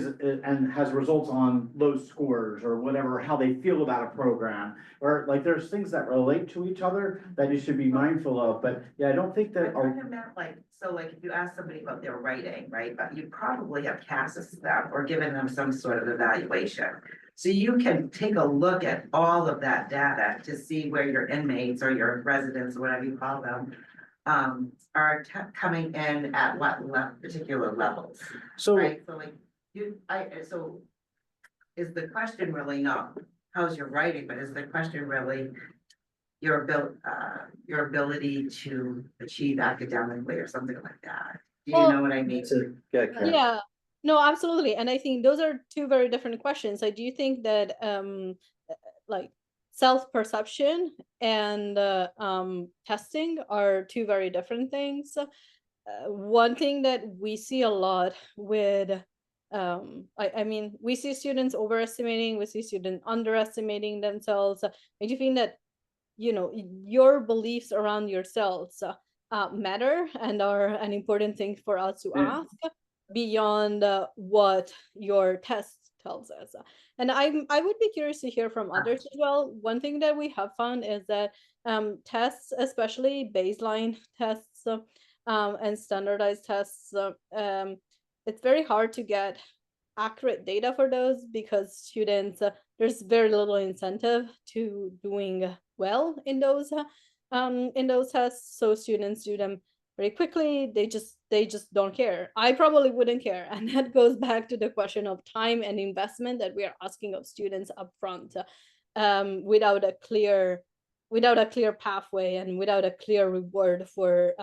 has results on low scores or whatever, how they feel about a program, or like there's things that relate to each other that you should be mindful of, but yeah, I don't think I that. kind of meant like, so like if you ask somebody about their writing, right, but you probably have CASAS them or given them some sort of evaluation. So you can take a look at all of that data to see where your inmates or your residents, or whatever you call them, are coming in at what particular levels, So, right? So like, so is the question really not, how's your writing, but is the question really your ability to achieve academically or something like that? Do you Well, know what I mean? Yeah, no, absolutely. And I think those are two very different questions. I do think that like self-perception and testing are two very different things. One thing that we see a lot with I mean, we see students overestimating, we see students underestimating themselves. I do think that, you know, your beliefs around yourselves matter and are an important thing for us to ask beyond what your test tells us. And I would be curious to hear from others as well. One thing that we have found is that tests, especially baseline tests and standardized tests, it's very hard to get accurate data for those because students, there's very little incentive to doing well in those tests. So students do them very quickly. They just don't care. I probably wouldn't care. And that goes back to the question of time and investment that we are asking of students up front, without a clear pathway and without a clear reward for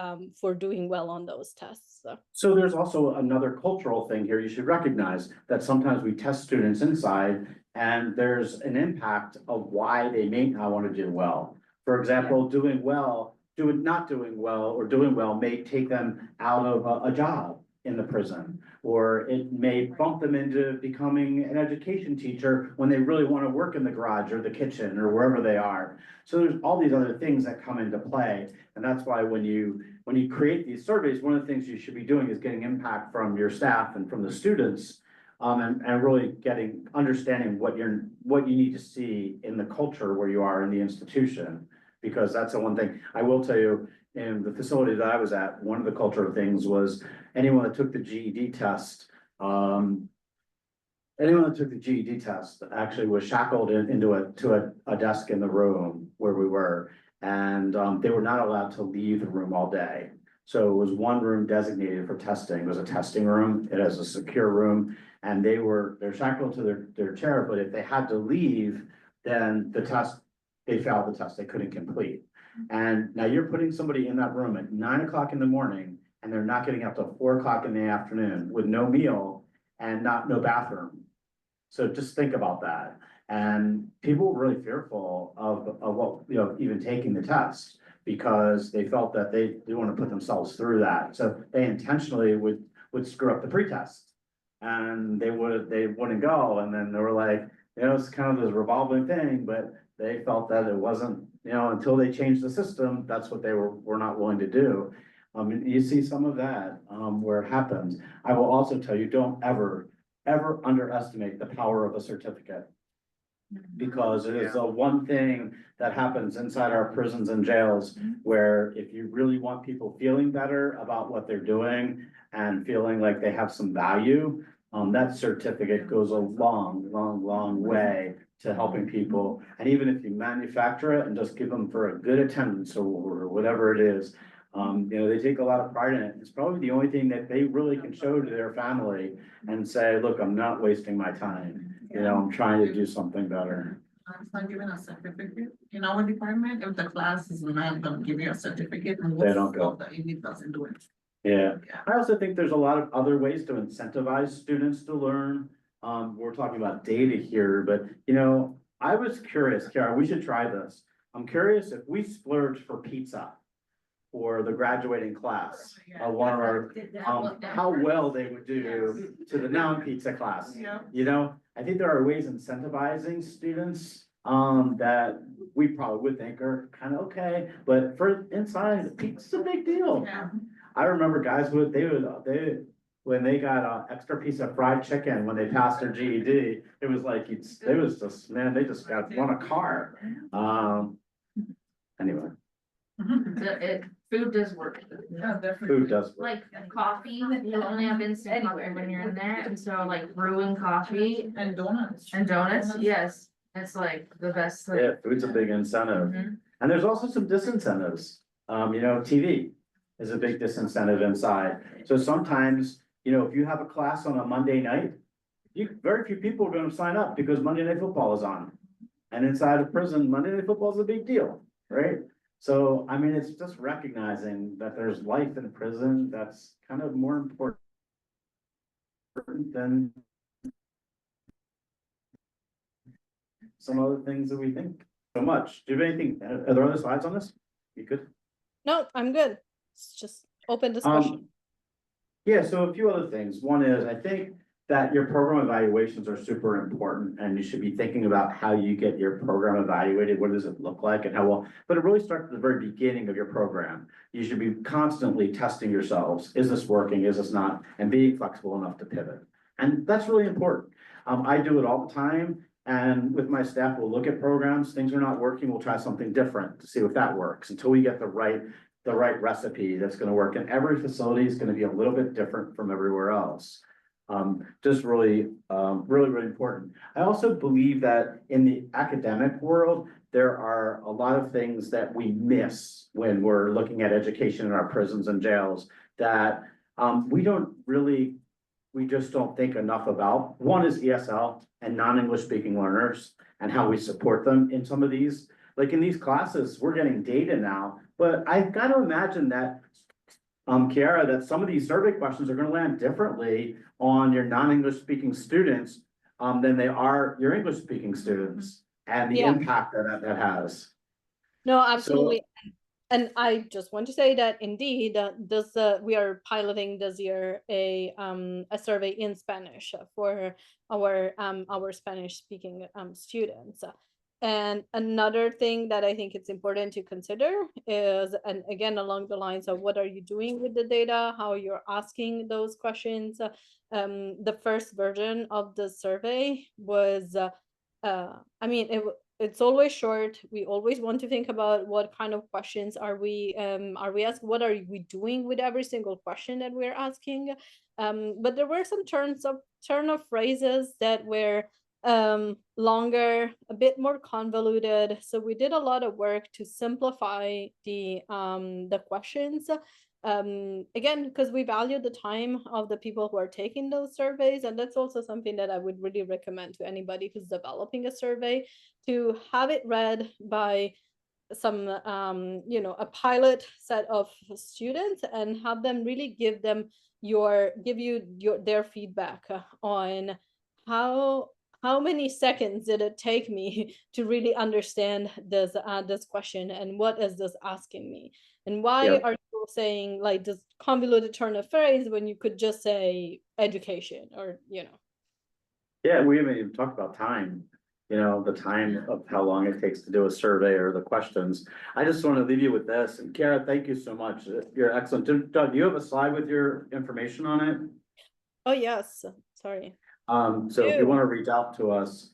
doing well on those tests. So there's also another cultural thing here. You should recognize that sometimes we test students inside and there's an impact of why they may not want to do well. For example, not doing well or doing well may take them out of a job in the prison, or it may bump them into becoming an education teacher when they really want to work in the garage or the kitchen or wherever they are. So there's all these other things that come into play. And that's why when you create these surveys, one of the things you should be doing is getting impact from your staff and from the students, and really understanding what you need to see in the culture where you are in the institution. Because that's the one thing I will tell you, in the facility that I was at, one of the cultural things was anyone that took the GED test, actually was shackled into a desk in the room where we were. And they were not allowed to leave the room all day. So it was one room designated for testing. It was a testing room. It has a secure room, and they're shackled to their chair. But if they had to leave, then they failed the test. They couldn't complete. And now you're putting somebody in that room at 9 o'clock in the morning, and they're not getting up till 4 o'clock in the afternoon with no meal and no bathroom. So just think about that. And people were really fearful of what, even taking the test, because they felt that they didn't want to put themselves through that. So they intentionally would screw up the pretest, and they wouldn't go. And then they were like, it's kind of this revolving thing, but They felt that it wasn't, until they changed the system, that's what they were not willing to do. You see some of that, where it happens. I will also tell you, don't ever underestimate the power of a certificate. Because it is the one thing that happens inside our prisons and jails, where if you really want people feeling better about what they're doing and feeling like they have some value, that certificate goes a long way to helping people. And even if you manufacture it and just give them for a good attendance award or whatever it is, they take a lot of pride in it. It's probably the only thing that they really can show to their family and say, look, I'm not wasting my time. I'm trying to do something better. It's not giving a certificate in our department. If the class is not gonna give you a certificate. And They don't go. It doesn't do it. Yeah, Yeah. I also think there's a lot of other ways to incentivize students to learn. We're talking about data here, but I was curious, Kara, we should try this. I'm curious if we splurge for pizza for the graduating class, one of our, how well they would do to the non-pizza class. Yeah. I think there are ways incentivizing students, that we probably would think are kind of okay, but for inside, pizza's a big deal. Yeah. I remember guys when they got an extra piece of fried chicken when they passed their GED, it was like, they just won a car. Anyway, Food does work. Yeah, definitely. food does work. Like coffee, you only have instant coffee when you're in there, and so like brewing coffee And donuts. and donuts, yes, it's like the best thing. Yeah, food's a big incentive. Mhm. And there's also some disincentives. TV is a big disincentive inside. So sometimes, if you have a class on a Monday night, very few people are gonna sign up because Monday Night Football is on. And inside of prison, Monday Night Football is a big deal, right? So, it's just recognizing that there's life in prison that's kind of more important than some other things that we think so much. Do you have anything, are there other slides on this? You could? No, I'm good. It's just open discussion. Yeah, so a few other things. One is, I think that your program evaluations are super important, and you should be thinking about how you get your program evaluated. What does it look like and how well, but it really starts at the very beginning of your program. You should be constantly testing yourselves. Is this working? Is this not? And being flexible enough to pivot. And that's really important. I do it all the time. And with my staff, we'll look at programs, things are not working, we'll try something different to see if that works until we get the right recipe that's gonna work. And every facility is gonna be a little bit different from everywhere else. Just really important. I also believe that in the academic world, there are a lot of things that we miss when we're looking at education in our prisons and jails that we just don't think enough about. One is ESL and non-English speaking learners and how we support them in some of these. Like in these classes, we're getting data now, but I've got to imagine that Kiara, that some of these survey questions are going to land differently on your non-English speaking students than they are your English speaking students and the impact that has. No, absolutely. And I just want to say that indeed, we are piloting this year a survey in Spanish for our Spanish speaking students. And another thing that I think it's important to consider is, and again, along the lines of what are you doing with the data, how you're asking those questions. The first version of the survey was, it's always short. We always want to think about what kind of questions are we asking, what are we doing with every single question that we're asking. But there were some turn of phrases that were longer, a bit more convoluted. So we did a lot of work to simplify the questions. Again, because we value the time of the people who are taking those surveys. And that's also something that I would really recommend to anybody who's developing a survey, to have it read by some, a pilot set of students and have them really give you their feedback on how many seconds did it take me to really understand this question, and what is this asking me, and why are you saying like this convoluted turn of phrase when you could just say education or. Yeah, we haven't even talked about time. you know, the time of how long it takes to do a survey or the questions. I just want to leave you with this, and Kara, thank you so much. You're excellent. Doug, do you have a slide with your information on it? Oh, yes, sorry. So if you Ew. want to reach out to us,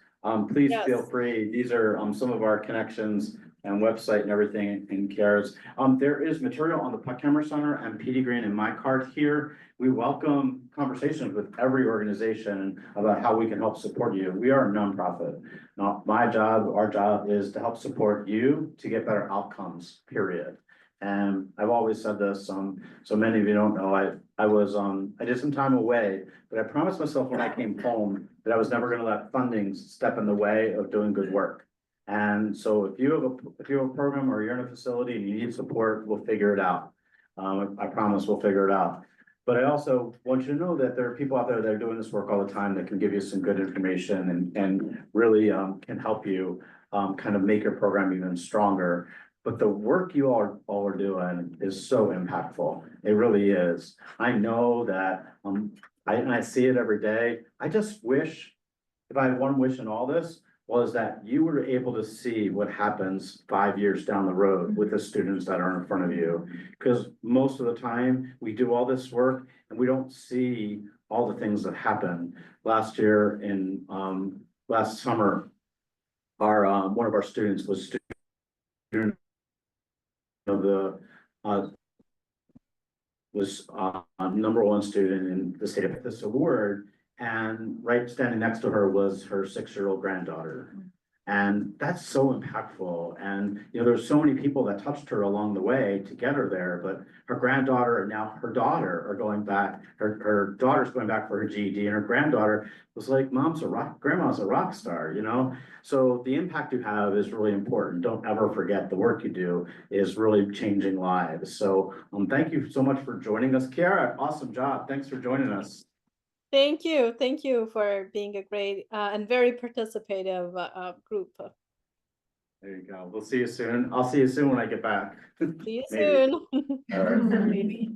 please Yes. feel free. These are, some of our connections and website and everything in CARES. There is material on the Puttkammer Center and Petey Greene in my card here. We welcome conversations with every organization about how we can help support you. We are a nonprofit. Not my job, our job is to help support you to get better outcomes, period. And I've always said this, so many of you don't know, I did some time away, but I promised myself when I came home that I was never gonna let funding step in the way of doing good work. And so if you have a program or you're in a facility and you need support, we'll figure it out. I promise we'll figure it out. But I also want you to know that there are people out there that are doing this work all the time that can give you some good information and really can help you kind of make your program even stronger. But the work you all are doing is so impactful. It really is. I know that I see it every day. I just wish, if I have one wish in all this, was that you were able to see what happens 5 years down the road with the students that are in front of you. Because most of the time, we do all this work and we don't see all the things that happen. Last year last summer, one of our students was student of the #1 student in the state of this award. And right standing next to her was her 6-year-old granddaughter. And that's so impactful. And, you know, there's so many people that touched her along the way to get her there, but her granddaughter and now her daughter are going back, her daughter's going back for her GED, and her granddaughter was like, grandma's a rock star, you know? So the impact you have is really important. Don't ever forget the work you do is really changing lives. So thank you so much for joining us. Kiara, awesome job. Thanks for joining us. Thank you for being a great and very participative group. There you go. We'll see you soon. I'll see you soon when I get back. See you Maybe. soon. All right. Maybe.